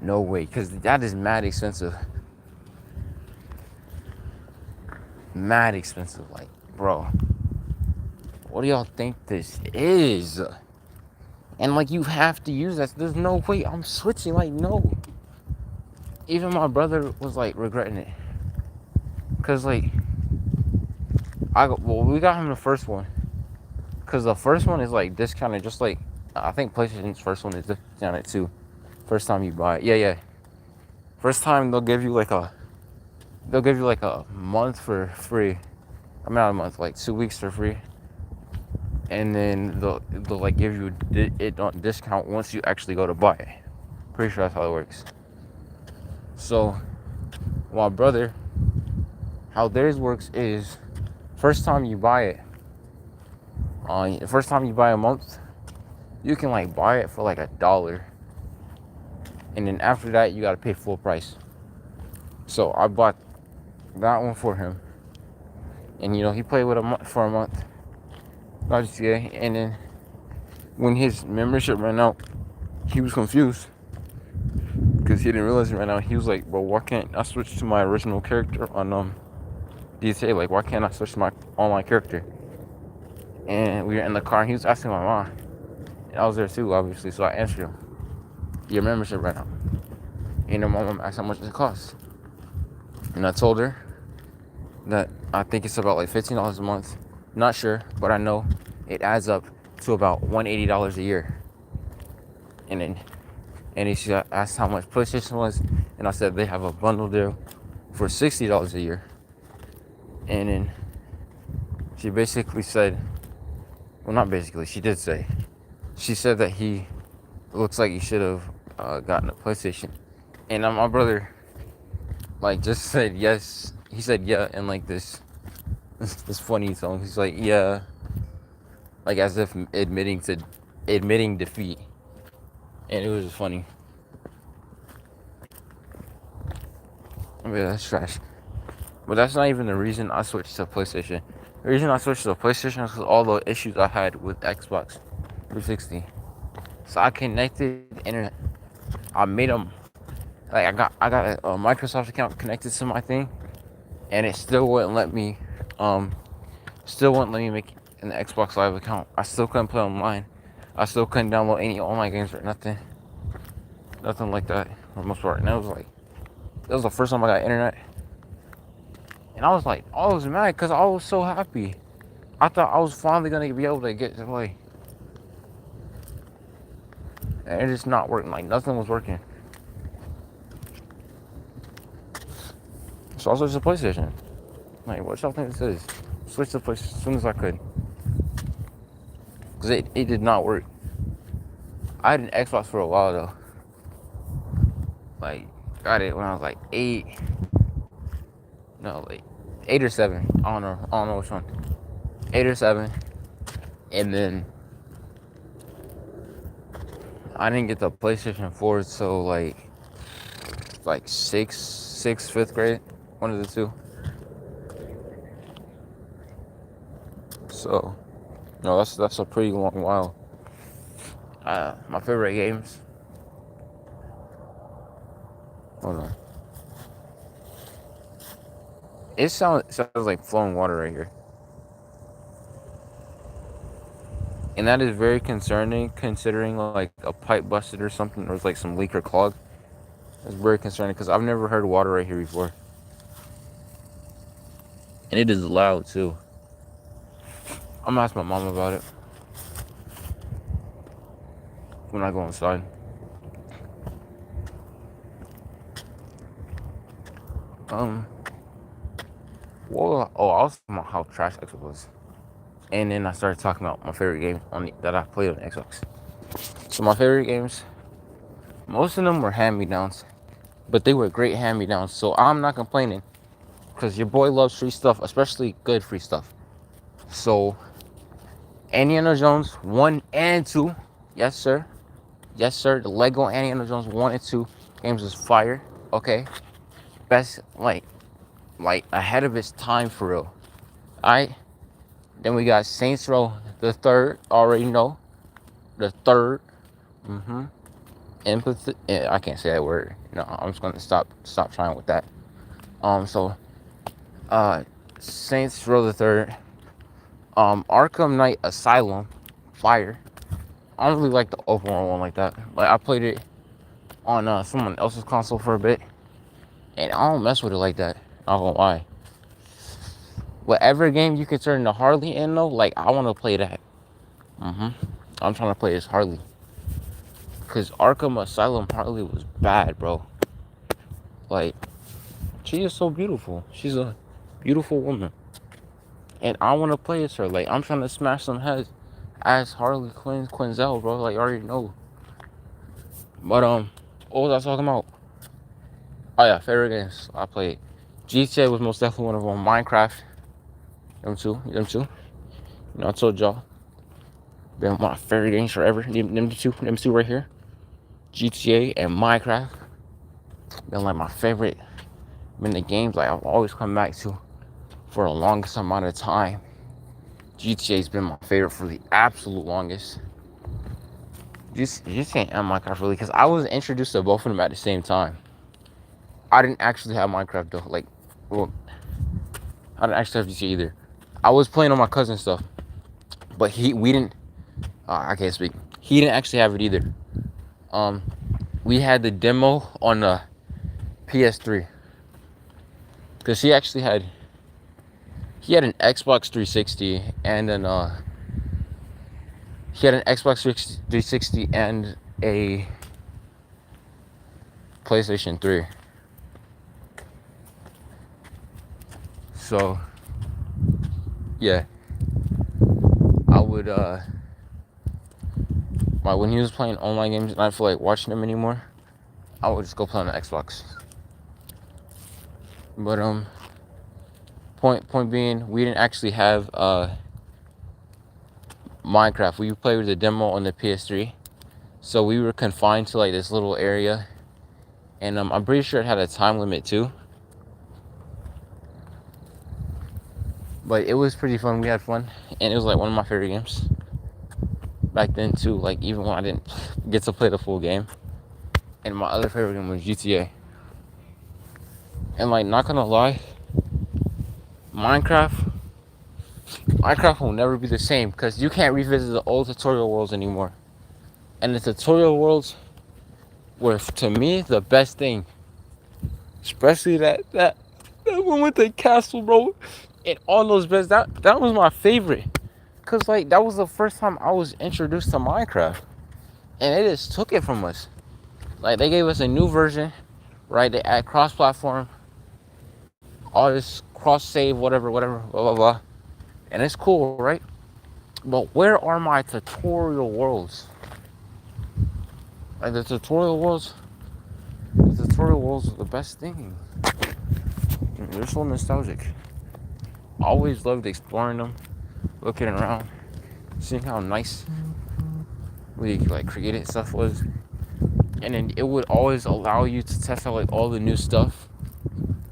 No way, because that is mad expensive. Mad expensive, like, bro. What do y'all think this is? And like, you have to use that. There's no way I'm switching. Like, no. Even my brother was like regretting it, cause like, we got him the first one, cause the first one is like discounted, just like I think PlayStation's first one is discounted too. First time you buy it, yeah. First time they'll give you like a month for free. I mean, not a month, like 2 weeks for free. And then they'll like give you it on discount once you actually go to buy it. Pretty sure that's how it works. So, my brother, how theirs works is, first time you buy it, first time you buy a month, you can like buy it for like $1. And then after that, you gotta pay full price. So I bought that one for him. And you know, he played with for a month. Not GTA, and then when his membership ran out, he was confused because he didn't realize it ran out. He was like, "Bro, why can't I switch to my original character on GTA? Like, why can't I switch to my online character?" And we were in the car, and he was asking my mom, and I was there too, obviously. So I answered him, "Your membership ran out." And my mom asked how much it costs, and I told her that I think it's about like $15 a month. Not sure, but I know it adds up to about $180 a year. And then, and she asked how much PlayStation was, and I said they have a bundle deal for $60 a year. And then she basically said, well, not basically, she did say, she said that he looks like he should have gotten a PlayStation. And my brother, like, just said yes. He said yeah, and like this funny tone. He's like, yeah, like as if admitting defeat. And it was just funny. I mean, that's trash. But that's not even the reason I switched to PlayStation. The reason I switched to PlayStation is because all the issues I had with Xbox 360. So I connected the internet. I made them. Like I got a Microsoft account connected to my thing, and it still wouldn't let me. Still wouldn't let me make an Xbox Live account. I still couldn't play online. I still couldn't download any online games or nothing. Nothing like that for the most part. And that was the first time I got internet. And I was like, I was mad because I was so happy. I thought I was finally gonna be able to get to play. And it just not working. Like nothing was working. So I switched to PlayStation. Like, what y'all think this is? Switched to PlayStation as soon as I could. Because it did not work. I had an Xbox for a while though. Like, got it when I was like 8. No, like 8 or 7. I don't know which one. 8 or 7. And then I didn't get the PlayStation 4 till like 5th grade. One of the two. So, no, that's a pretty long while. My favorite games. Hold on. It sounds like flowing water right here. And that is very concerning considering like a pipe busted or something, or like some leak or clog. It's very concerning because I've never heard water right here before. And it is loud too. I'm gonna ask my mom about it when I go inside. Well, I was talking about how trash Xbox was. And then I started talking about my favorite game that I played on Xbox. So my favorite games, most of them were hand-me-downs, but they were great hand-me-downs. So I'm not complaining, because your boy loves free stuff, especially good free stuff. So Indiana Jones 1 and 2, yes sir, the Lego Indiana Jones 1 and 2 games is fire. Okay, best like ahead of its time for real. Alright. Then we got Saints Row the third. Already know. The third. Empathy. I can't say that word. No, I'm just gonna stop trying with that. So Saints Row the third. Arkham Knight Asylum. Fire. I don't really like the open world one like that. Like I played it on someone else's console for a bit, and I don't mess with it like that. I don't know why. Whatever game you can turn the Harley in though, like I want to play that. I'm trying to play as Harley. Cause Arkham Asylum Harley was bad, bro. Like, she is so beautiful. She's a beautiful woman. And I want to play as her. Like, I'm trying to smash some heads as Harley Quinzel, bro. Like, you already know. But, what was I talking about? Oh, yeah, favorite games I played. GTA was most definitely one of them. Minecraft. Them two. You know, I told y'all. Been my favorite games forever. Them two right here. GTA and Minecraft. Been like my favorite. Been the games like I've always come back to for the longest amount of time. GTA's been my favorite for the absolute longest. Just saying Minecraft really, because I was introduced to both of them at the same time. I didn't actually have Minecraft though. Like, well, I didn't actually have PC either. I was playing on my cousin's stuff, but we didn't. I can't speak. He didn't actually have it either. Um, we had the demo on the PS3 because he had an Xbox 360 and then he had an Xbox 360 and a PlayStation 3. So yeah, I would when he was playing online games and I feel like watching them anymore, I would just go play on the Xbox. But point being, we didn't actually have Minecraft. We played with the demo on the PS3, so we were confined to like this little area, and I'm pretty sure it had a time limit too. But it was pretty fun. We had fun, and it was like one of my favorite games back then too. Like even when I didn't get to play the full game, and my other favorite game was GTA. And like, not gonna lie, Minecraft will never be the same because you can't revisit the old tutorial worlds anymore. And the tutorial worlds were, to me, the best thing. Especially that one with the castle, bro. And all those best, that was my favorite. Cause like that was the first time I was introduced to Minecraft. And they just took it from us. Like they gave us a new version, right? They add cross platform, all this cross save, whatever, blah blah blah. And it's cool, right? But where are my tutorial worlds? Like the tutorial worlds are the best thing. They're so nostalgic. I always loved exploring them, looking around, seeing how nice we like created stuff was. And then it would always allow you to test out like all the new stuff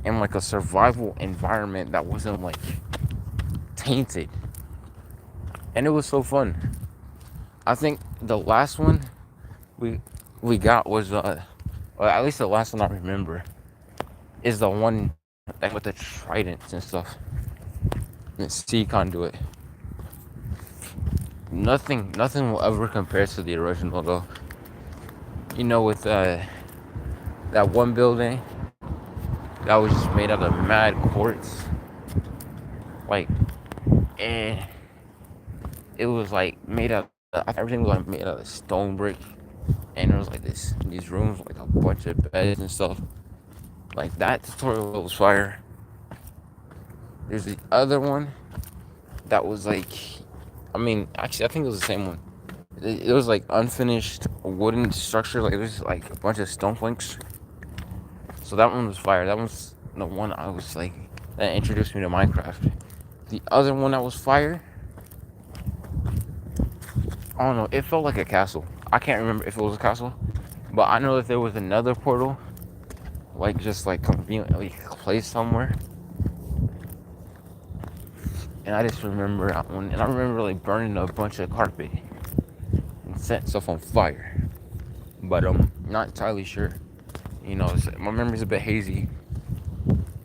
in like a survival environment that wasn't like tainted. And it was so fun. I think the last one we got was or at least the last one I remember is the one like with the tridents and stuff. And sea conduit. Nothing will ever compare to the original though. You know, with that one building that was just made out of mad quartz. Like, and it was like made out. Everything was like made out of stone brick, and there was like these rooms, like a bunch of beds and stuff. Like that tutorial was fire. There's the other one that was like, I mean, actually, I think it was the same one. It was like unfinished wooden structure. Like there's like a bunch of stone planks. So that one was fire. That was the one I was like that introduced me to Minecraft. The other one that was fire, I don't know. It felt like a castle. I can't remember if it was a castle, but I know that there was another portal, like just like conveniently placed somewhere. And I just remember that one. And I remember like burning a bunch of carpet and setting stuff on fire. But I'm not entirely sure. You know, my memory's a bit hazy.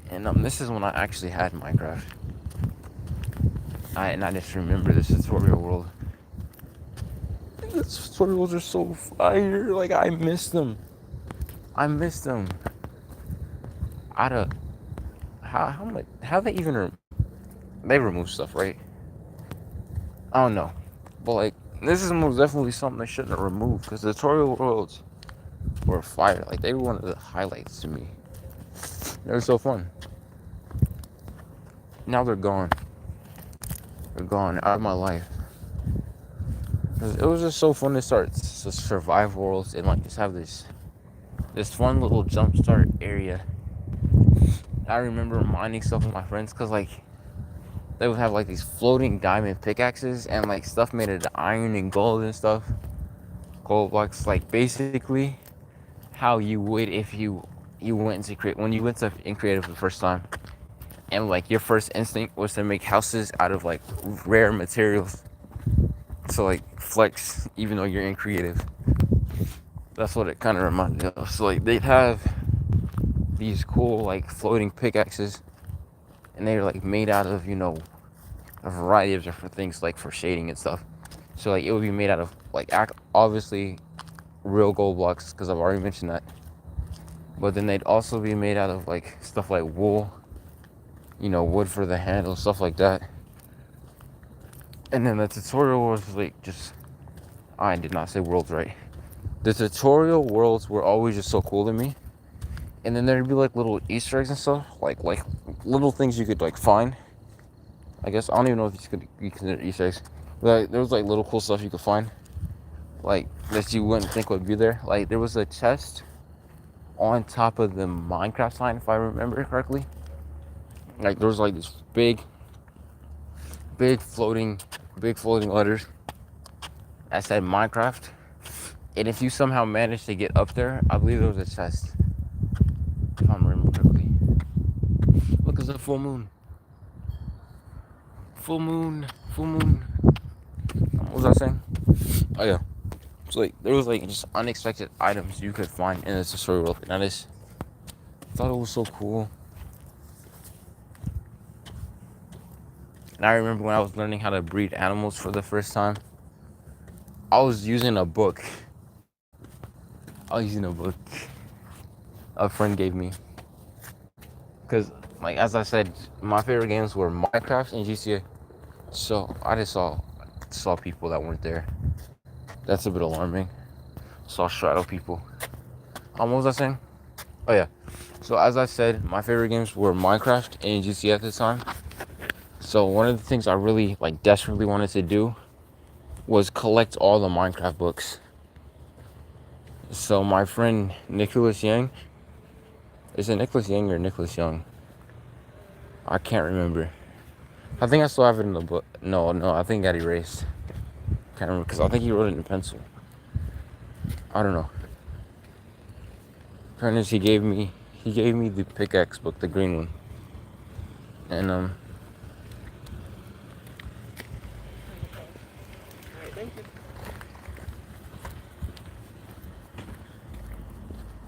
And this is when I actually had Minecraft. I just remember this tutorial world. The tutorials are so fire. Like I miss them. Out of how much? How they even they remove stuff, right? I don't know, but like this is most definitely something they shouldn't have removed because the tutorial worlds were fire. Like they were one of the highlights to me. They were so fun. Now they're gone. They're gone out of my life. It was just so fun to start survive worlds and like just have this fun little jumpstart area. I remember mining stuff with my friends because like they would have like these floating diamond pickaxes and like stuff made of iron and gold and stuff. Gold blocks, like basically how you would if you went to create when you went to in creative the first time, and like your first instinct was to make houses out of like rare materials. to like flex even though you're in creative. That's what it kind of reminded me of. So like they'd have these cool like floating pickaxes, and they're like made out of a variety of different things like for shading and stuff. So like it would be made out of like obviously real gold blocks because I've already mentioned that. But then they'd also be made out of like stuff like wool, wood for the handle, stuff like that. And then the tutorial was like just I did not say worlds right. The tutorial worlds were always just so cool to me. And then there'd be like little Easter eggs and stuff, like little things you could like find. I guess I don't even know if these could be considered Easter eggs. But like, there was like little cool stuff you could find, like that you wouldn't think would be there. Like there was a chest on top of the Minecraft sign, if I remember correctly. Like there was like this big floating letters that said Minecraft. And if you somehow managed to get up there, I believe there was a chest. If I remember correctly. Look, it's a full moon. Full moon. Full moon. What was I saying? Oh yeah. So like there was like just unexpected items you could find in the tutorial world. And I just thought it was so cool. And I remember when I was learning how to breed animals for the first time, I was using a book. A friend gave me. Because, like, as I said, my favorite games were Minecraft and GTA. So I just saw people that weren't there. That's a bit alarming. Saw shadow people. What was I saying? Oh yeah. So as I said, my favorite games were Minecraft and GTA at the time. So one of the things I really desperately wanted to do was collect all the Minecraft books. So my friend Nicholas Yang, is it Nicholas Yang or Nicholas Young? I can't remember. I think I still have it in the book. No, I think it got erased. Can't remember because I think he wrote it in pencil. I don't know. Apparently he gave me the pickaxe book, the green one, and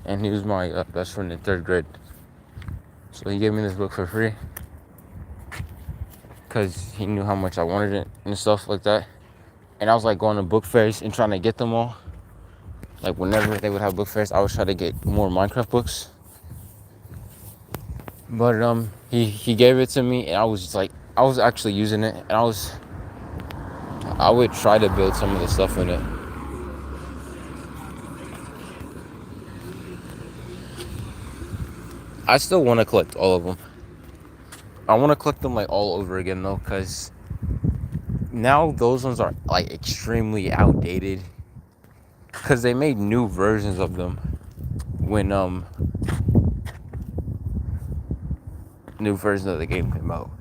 and he was my best friend in 3rd grade. So he gave me this book for free because he knew how much I wanted it and stuff like that. And I was like going to book fairs and trying to get them all. Like whenever they would have book fairs, I would try to get more Minecraft books. But he gave it to me, and I was just like, I was actually using it, and I would try to build some of the stuff in it. I still want to collect all of them. I want to collect them like all over again though, because now those ones are like extremely outdated. Because they made new versions of them when new versions of the game came out.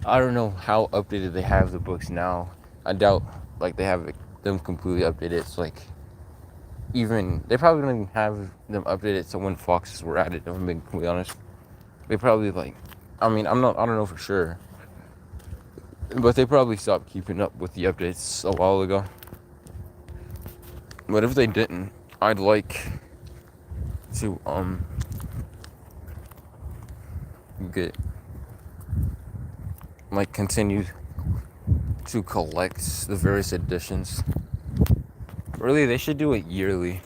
I don't know how updated they have the books now. I doubt like they have them completely updated. It's like even they probably don't even have them updated to when foxes were added. If I'm being completely honest, they probably I don't know for sure, but they probably stopped keeping up with the updates a while ago. But if they didn't, I'd like to get continue to collect the various editions. Really, they should do it yearly.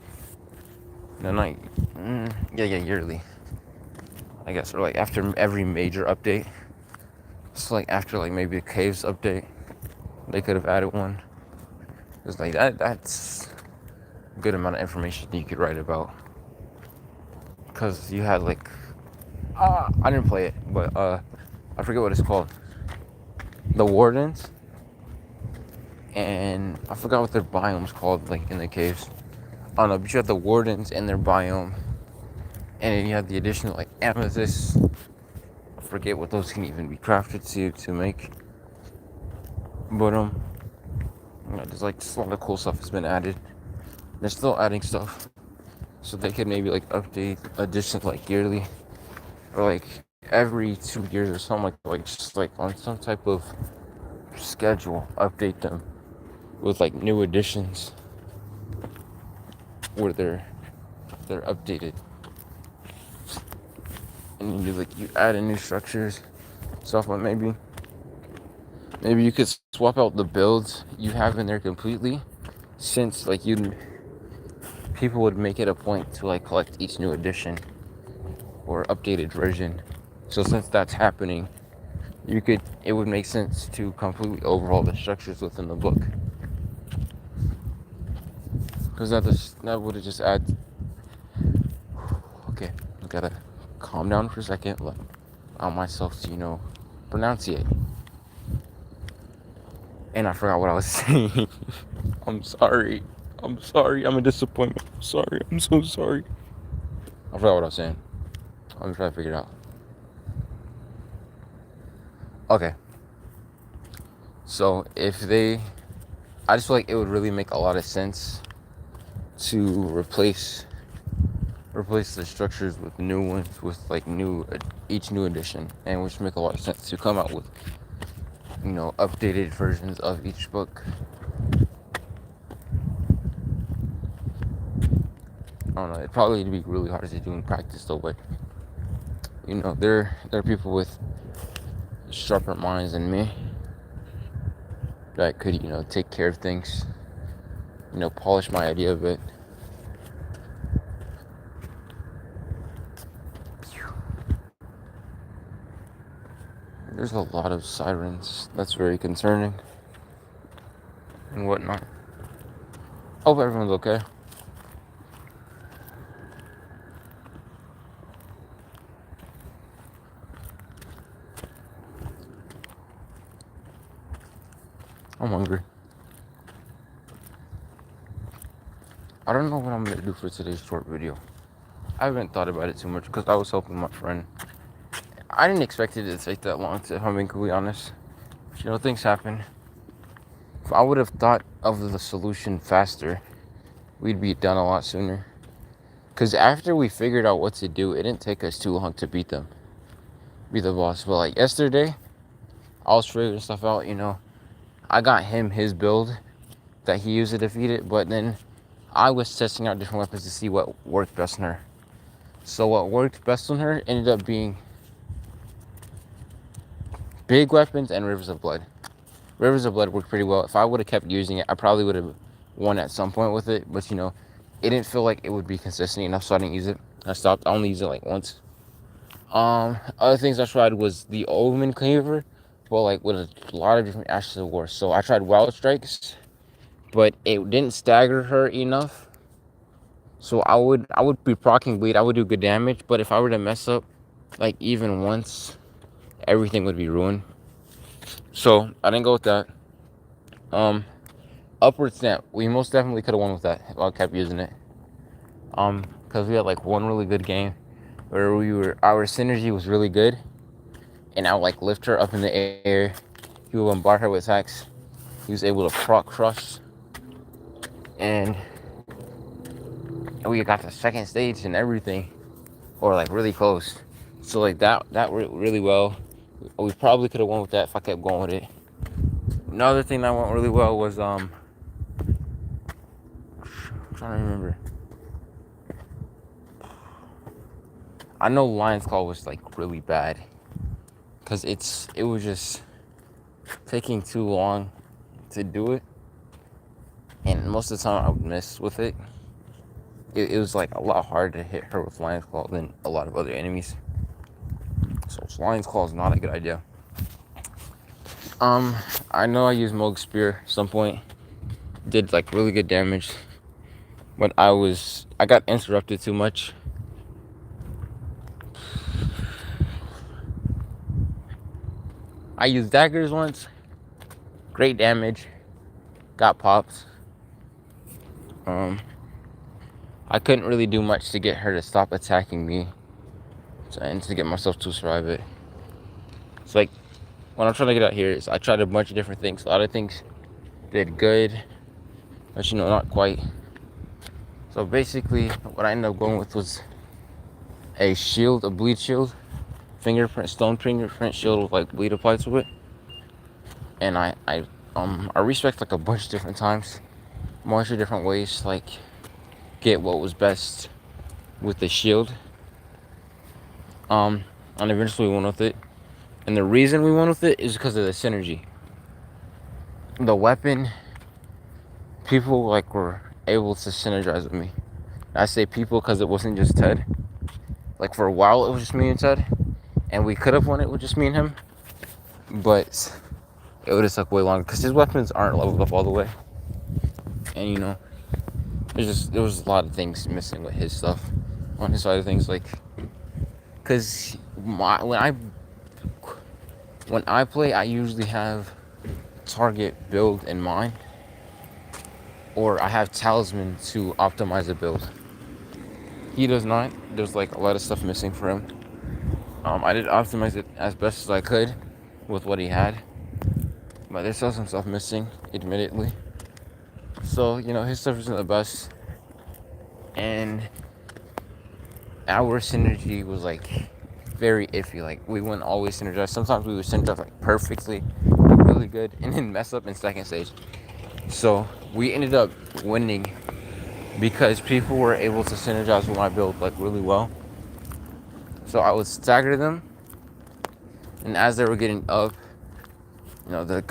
No, yearly. I guess, or after every major update. So after maybe a caves update, they could have added one. It's that's a good amount of information you could write about. Cause you had I didn't play it, but I forget what it's called. The Wardens, and I forgot what their biome's called, in the caves. I don't know, but you have the Wardens and their biome, and then you have the additional amethysts. I forget what those can even be crafted to make. But there's just a lot of cool stuff that's been added. They're still adding stuff, so they could maybe update editions yearly, or every 2 years or something just on some type of schedule, update them with like new additions where they're updated. And you add in new structures, stuff like maybe you could swap out the builds you have in there completely, since like people would make it a point to like collect each new edition or updated version. So since that's happening, it would make sense to completely overhaul the structures within the book, because that would just add. Okay, I gotta calm down for a second, allow myself to pronunciate. And I forgot what I was saying. I'm sorry. I'm a disappointment. I'm sorry. I'm so sorry. I forgot what I was saying. I'm trying to figure it out. Okay. So I just feel like it would really make a lot of sense to replace the structures with new ones, with like each new edition, and which make a lot of sense to come out with updated versions of each book. I don't know, it'd probably be really hard to do in practice though, but there are people with sharper minds than me that could take care of things, polish my idea a bit. There's a lot of sirens. That's very concerning and whatnot. Hope everyone's okay. I'm hungry. I don't know what I'm gonna do for today's short video. I haven't thought about it too much because I was helping my friend. I didn't expect it to take that long, if I'm being completely honest. Things happen. If I would have thought of the solution faster, we'd be done a lot sooner. Because after we figured out what to do, it didn't take us too long to beat the boss. But like yesterday, I was figuring stuff out, I got him his build that he used to defeat it, but then I was testing out different weapons to see what worked best on her. So what worked best on her ended up being big weapons and Rivers of Blood. Rivers of Blood worked pretty well. If I would have kept using it, I probably would have won at some point with it, but it didn't feel like it would be consistent enough, so I didn't use it. I stopped. I only used it like once. Other things I tried was the Omen Cleaver, but like with a lot of different Ashes of War. So I tried Wild Strikes, but it didn't stagger her enough. So I would be proccing bleed. I would do good damage, but if I were to mess up like even once, everything would be ruined. So I didn't go with that. Upward Snap. We most definitely could have won with that if I kept using it. Because we had like one really good game where our synergy was really good, and I would like lift her up in the air. He would bombard her with attacks. He was able to proc crush, and we got the second stage and everything, or like really close. So like that worked really well. We probably could have won with that if I kept going with it. Another thing that went really well was I'm trying to remember. I know Lion's Claw was like really bad because it was just taking too long to do it, and most of the time I would miss with it. It was like a lot harder to hit her with Lion's Claw than a lot of other enemies. So Lion's Claw is not a good idea. I know I used Moog Spear at some point. Did like really good damage, but I got interrupted too much. I used daggers once. Great damage. Got pops. I couldn't really do much to get her to stop attacking me, and to get myself to survive it. It's like, what I'm trying to get out here is I tried a bunch of different things. A lot of things did good, but not quite. So basically, what I ended up going with was a shield, a bleed shield, stone fingerprint shield with like bleed applied to it. and I respect like a bunch of different times, a bunch of different ways to like get what was best with the shield. Um, and eventually we went with it. And the reason we went with it is because of the synergy. The weapon, people like were able to synergize with me. I say people because it wasn't just Ted. Like for a while, it was just me and Ted, and we could have won it with just me and him, but it would have took way longer because his weapons aren't leveled up all the way, and you know, there was a lot of things missing with his stuff on his side of things, like because when I play, I usually have target build in mind, or I have talisman to optimize a build. He does not. There's like a lot of stuff missing for him. I did optimize it as best as I could with what he had, but there's still some stuff missing, admittedly. So you know his stuff isn't the best, and our synergy was like very iffy. Like we wouldn't always synergize. Sometimes we would synergize like perfectly, like really good, and then mess up in second stage. So we ended up winning because people were able to synergize with my build like really well. So I would stagger them, and as they were getting up, you know, the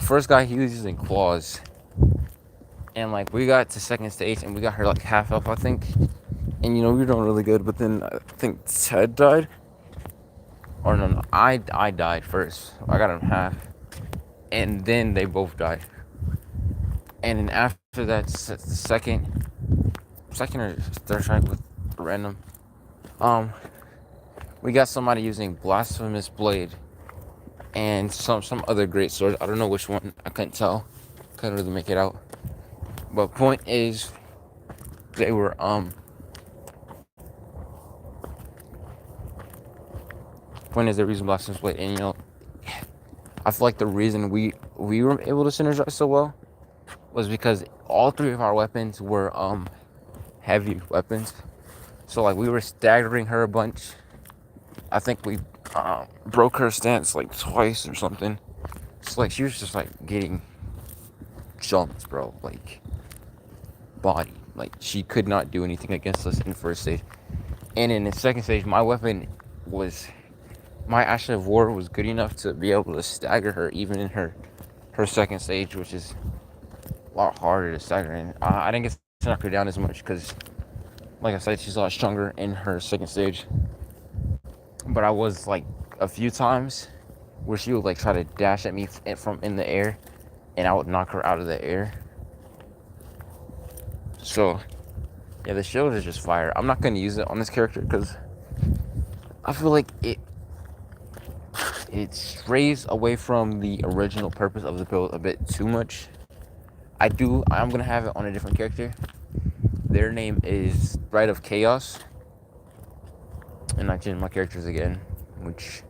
first guy, he was using claws, and like we got to second stage and we got her like half up, I think, and you know we were doing really good. But then I think Ted died, or no, I died first. I got him half, and then they both died. And then after that, the second or third strike with random, we got somebody using blasphemous blade and some other great swords. I don't know which one. I couldn't tell. Couldn't really make it out. But point is, they were Point is, they're using blasphemous blade, and you know, I feel like the reason we were able to synergize so well was because all three of our weapons were heavy weapons. So like we were staggering her a bunch. I think we broke her stance like twice or something. So like she was just like getting jumped, bro. Like body. Like she could not do anything against us in first stage. And in the second stage, my Ashes of War was good enough to be able to stagger her even in her second stage, which is a lot harder to stagger in. I didn't get to knock her down as much because, like I said, she's a lot stronger in her second stage. But I was like a few times where she would like try to dash at me from in the air, and I would knock her out of the air. So yeah, the shield is just fire. I'm not gonna use it on this character because I feel like it strays away from the original purpose of the build a bit too much. I'm gonna have it on a different character. Their name is Bride of Chaos, and I changed my characters again, which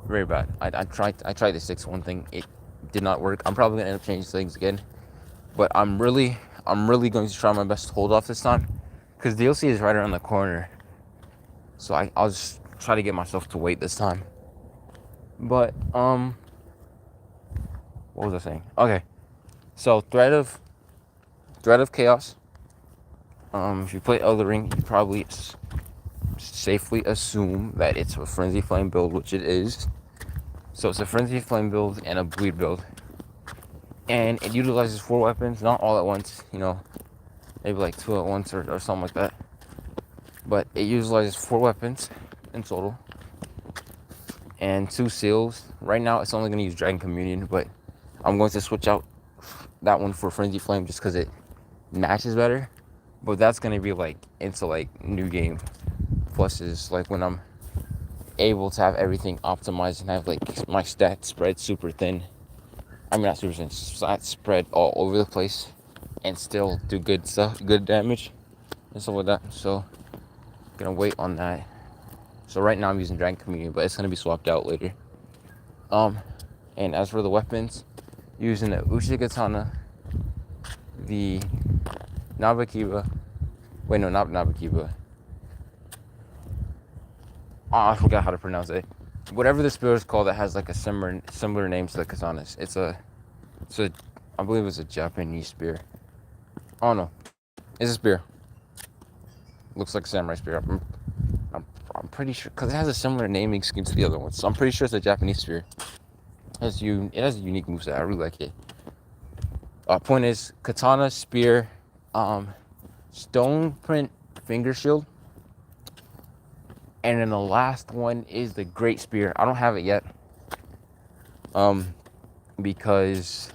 very bad. I tried the 6-1 thing. It did not work. I'm probably gonna end up changing things again, but I'm really going to try my best to hold off this time because DLC is right around the corner. So I'll just try to get myself to wait this time. But what was I saying? Okay, so Thread of Chaos. If you play Elden Ring, you probably safely assume that it's a Frenzy Flame build, which it is. So it's a Frenzy Flame build and a Bleed build, and it utilizes 4 weapons, not all at once. You know, maybe like 2 at once or something like that. But it utilizes 4 weapons in total and 2 seals. Right now, it's only going to use Dragon Communion, but I'm going to switch out that one for Frenzy Flame just because it matches better. But that's going to be like into like new game pluses, like when I'm able to have everything optimized and have like my stats spread super thin. I mean, not super thin, stats spread all over the place and still do good stuff, good damage and stuff like that. So gonna wait on that. So right now I'm using Dragon Communion, but it's gonna be swapped out later. And as for the weapons, using the Uchigatana, the Nabakiba. Wait, no, not Nabakiba. Oh, I forgot how to pronounce it. whatever the spear is called that has like a similar name to the katanas. It's a I believe it's a Japanese spear. Oh no, it's a spear. Looks like a samurai spear. I'm pretty sure because it has a similar naming scheme to the other ones. So I'm pretty sure it's a Japanese spear. It has a unique moveset. I really like it. Point is katana spear, stone print finger shield, and then the last one is the great spear. I don't have it yet, because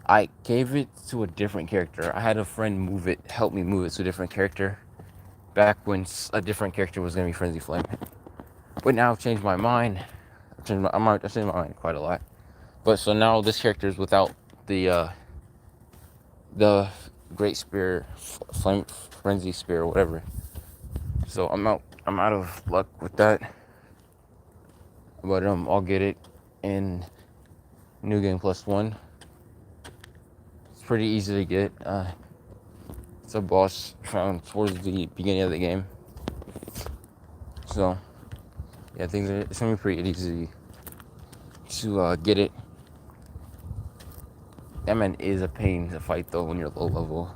I gave it to a different character. I had a friend help me move it to a different character, back when a different character was gonna be Frenzy Flame. But now I've changed my mind. I've changed my mind quite a lot. But so now this character is without the Great Spear, Flame Frenzy Spear, or whatever. So I'm out of luck with that. But I'll get it in New Game Plus 1. It's pretty easy to get. It's a boss found towards the beginning of the game. So yeah, I think it's gonna be pretty easy to get it. That man is a pain to fight though when you're low level.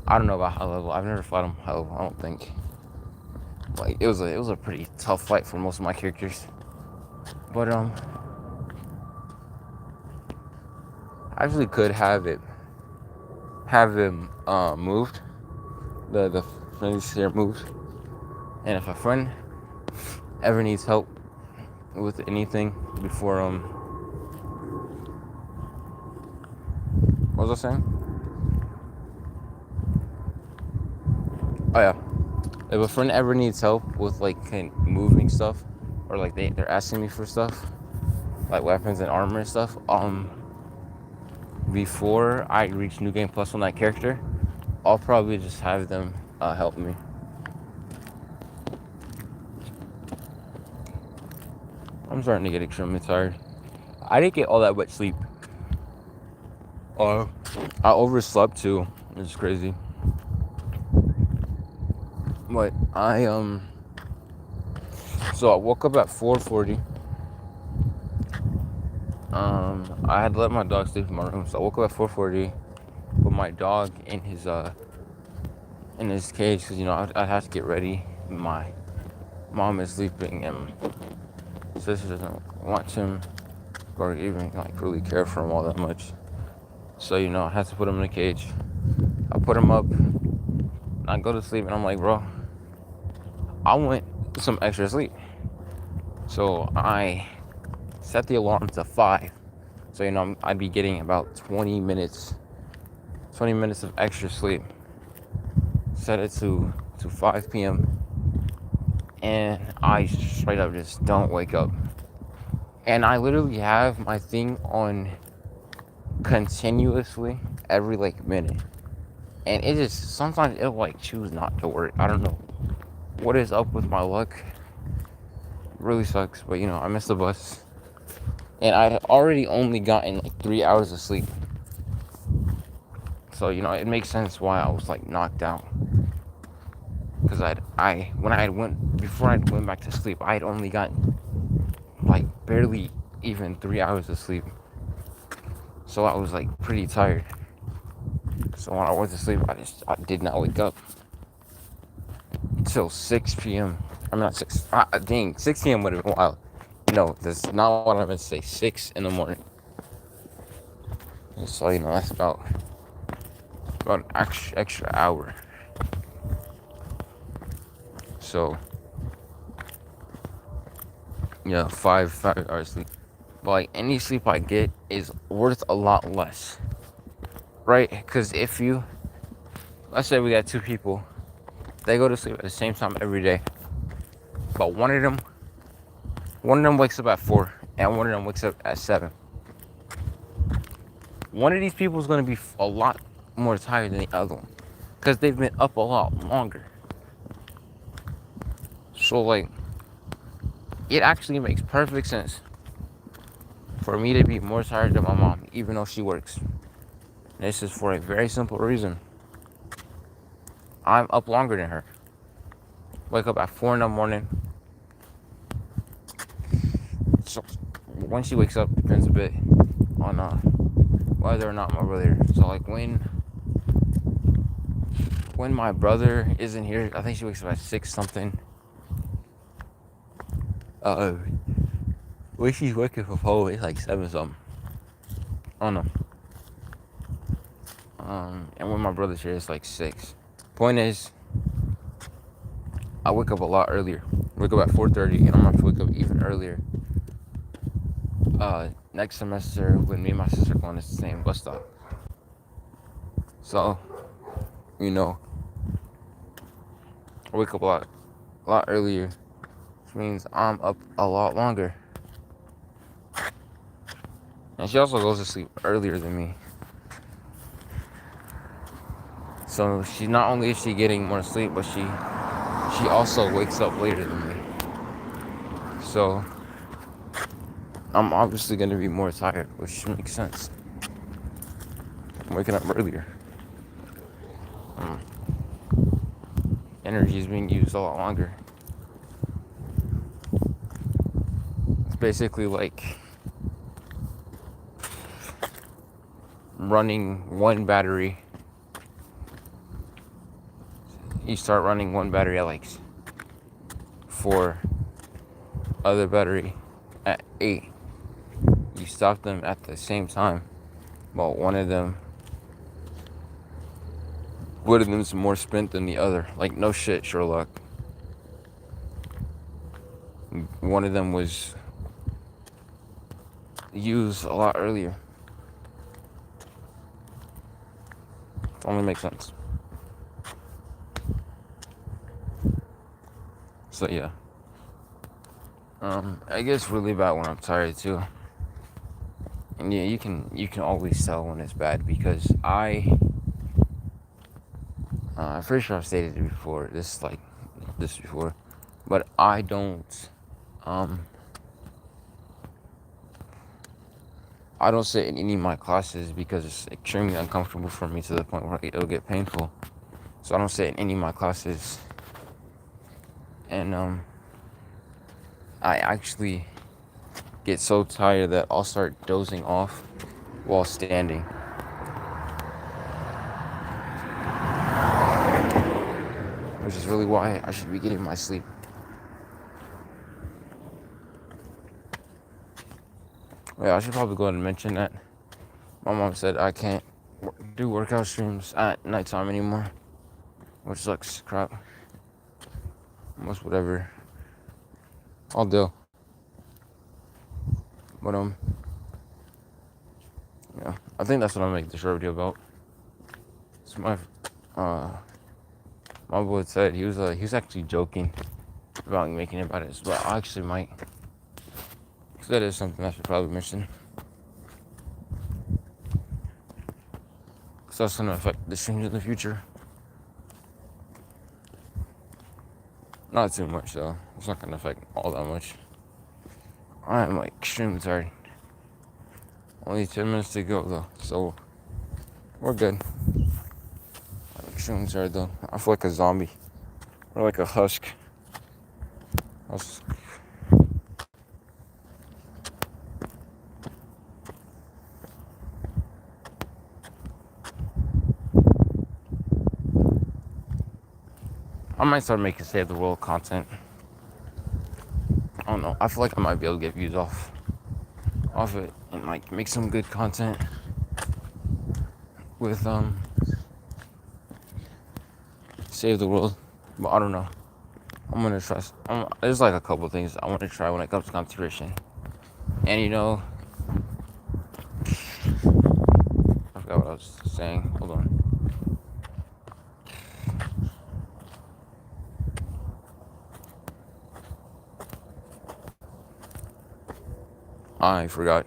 I don't know about high level. I've never fought him high level. I don't think. Like it was a pretty tough fight for most of my characters. But I actually could have him moved. The Frenzy Spear moved. And if a friend ever needs help with anything before what was I saying? Oh yeah. If a friend ever needs help with like moving stuff, or like they're asking me for stuff, like weapons and armor and stuff, before I reach New Game Plus on that character, I'll probably just have them help me. I'm starting to get extremely tired. I didn't get all that much sleep. I overslept too. It's crazy. But so I woke up at 4:40. I had let my dog sleep in my room, so I woke up at 4:40. Put my dog in his cage because I'd have to get ready. My mom is sleeping and sister doesn't want him or even like really care for him all that much. So I had to put him in a cage. I put him up. And I go to sleep and I'm like, bro, I want some extra sleep. So I set the alarm to 5. So I'd be getting about 20 minutes of extra sleep. Set it to 5 p.m. and I straight up just don't wake up. And I literally have my thing on continuously every like minute. And it just sometimes it'll like choose not to work. I don't know what is up with my luck. It really sucks, but I missed the bus. And I had already only gotten like 3 hours of sleep. So it makes sense why I was like knocked out. Because before I went back to sleep, I had only gotten like barely even 3 hours of sleep. So I was like pretty tired. So when I went to sleep, I did not wake up until 6 p.m. I'm not 6. Dang, 6 p.m. would have been wild. No, that's not what I meant to say. 6 in the morning. So that's about an extra hour. So yeah, 5 hours sleep. But like any sleep I get is worth a lot less, right? Because let's say we got 2 people, they go to sleep at the same time every day, but one of them wakes up at 4 and one of them wakes up at 7. One of these people is going to be a lot more tired than the other one because they've been up a lot longer. So like it actually makes perfect sense for me to be more tired than my mom, even though she works. This is for a very simple reason. I'm up longer than her. Wake up at 4 in the morning. So when she wakes up depends a bit on whether or not my brother. So like when my brother isn't here, I think she wakes up at 6 something. Uh, when she's waking from home, it's like 7 something. I don't know. And when my brother's here, it's like 6. Point is, I wake up a lot earlier. I wake up at 4:30, and I'm gonna have to wake up even earlier. Next semester, when me and my sister going to the same bus stop. So, you know, I wake up a lot earlier, which means I'm up a lot longer. And she also goes to sleep earlier than me. So she not only is she getting more sleep, but she also wakes up later than me. So I'm obviously gonna be more tired, which makes sense. I'm waking up earlier. Energy is being used a lot longer. It's basically like running one battery. You start running one battery at like 4, other battery at 8. You stop them at the same time, but one of them's more spent than the other. Like, no shit, Sherlock. One of them was used a lot earlier. It only makes sense. So yeah. I guess really bad when I'm tired too. And yeah, you can always tell when it's bad because I'm pretty sure I've stated it before. This before, but I don't sit in any of my classes because it's extremely uncomfortable for me to the point where it'll get painful. So I don't sit in any of my classes, and I actually get so tired that I'll start dozing off while standing. Which is really why I should be getting my sleep. Yeah, I should probably go ahead and mention that. My mom said I can't do workout streams at nighttime anymore, which sucks crap. Almost whatever I'll do. But yeah, I think that's what I'll make the short video about. So my boy said he was actually joking about making it about it, but I actually might. Cause that is something I should probably mention. Cause that's gonna affect the streams in the future. Not too much though. It's not gonna affect all that much. I'm like extremely tired. Only 10 minutes to go though, so we're good. I'm extremely tired though. I feel like a zombie. Or like a husk. I might start making Save the World content. I don't know. I feel like I might be able to get views off it and like make some good content with Save the World. But I don't know. I'm gonna try. There's like a couple things I want to try when it comes to content creation. And you know, I forgot what I was saying. Hold on. I forgot.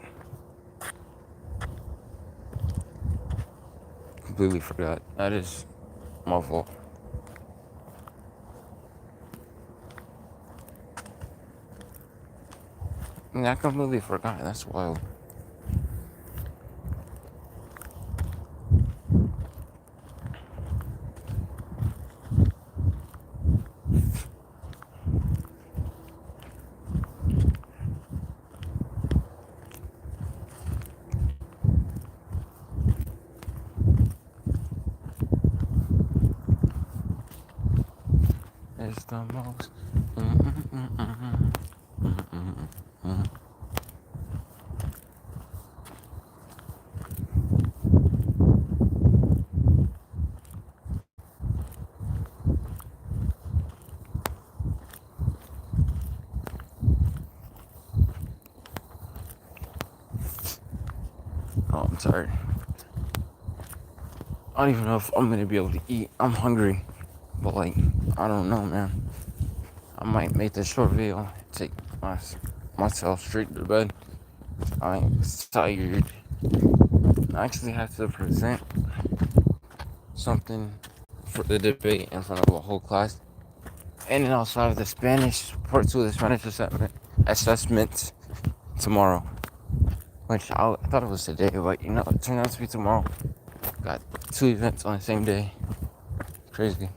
Completely forgot. That is my fault. I completely forgot. That's wild. the most. Mm-mm-mm-mm. Mm-mm-mm-mm. Oh, I'm tired. I don't even know if I'm gonna be able to eat. I'm hungry, but like, I don't know, man. I might make this short video, take myself straight to bed. I'm tired. I actually have to present something for the debate in front of a whole class. And then also have the Spanish, part two of the Spanish assessment tomorrow. Which I thought it was today, but you know, it turned out to be tomorrow. Got two events on the same day. Crazy.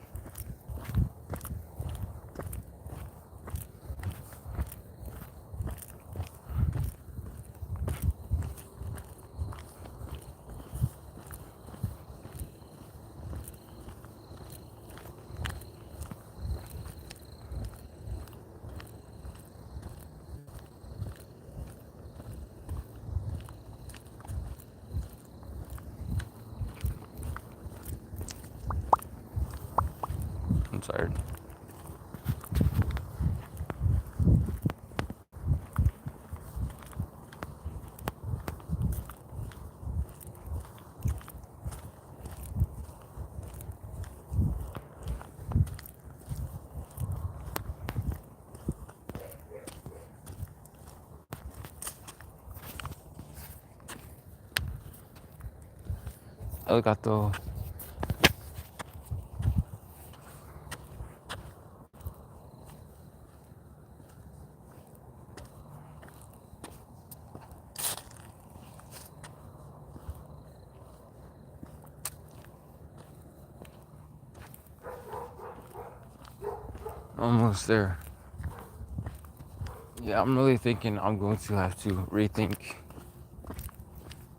I'm tired. Arigato. Almost there. Yeah, I'm really thinking I'm going to have to rethink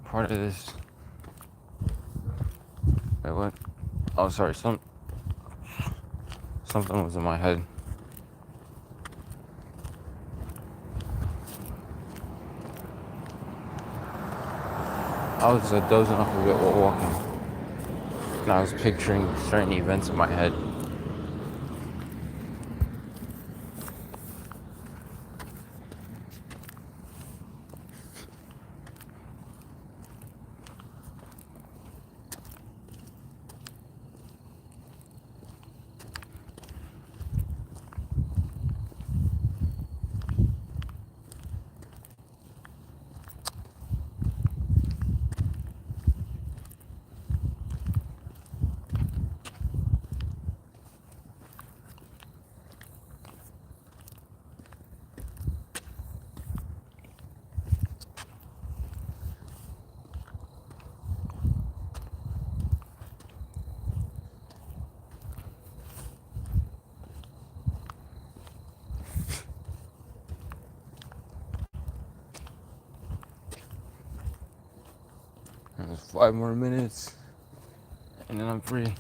part of this. Wait, what? Oh, sorry. Something was in my head. I was dozing off a bit while walking, and I was picturing certain events in my head. And there's 5 more minutes, and then I'm free.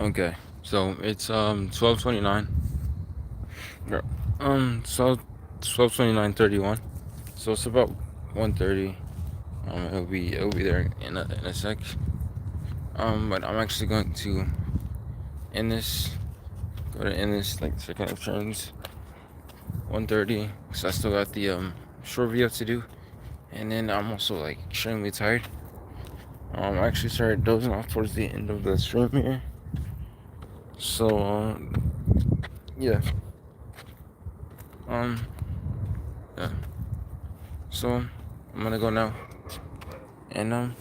Okay, so it's 12:29. Yeah. So 12:29:31. So it's about 1:30. It'll be there in a sec. But I'm actually going to end this. Go to end this like second of turns 1:30 because I still got the short video to do, and then I'm also like extremely tired. I actually started dozing off towards the end of the stream here. So yeah. Um yeah. So I'm gonna go now, and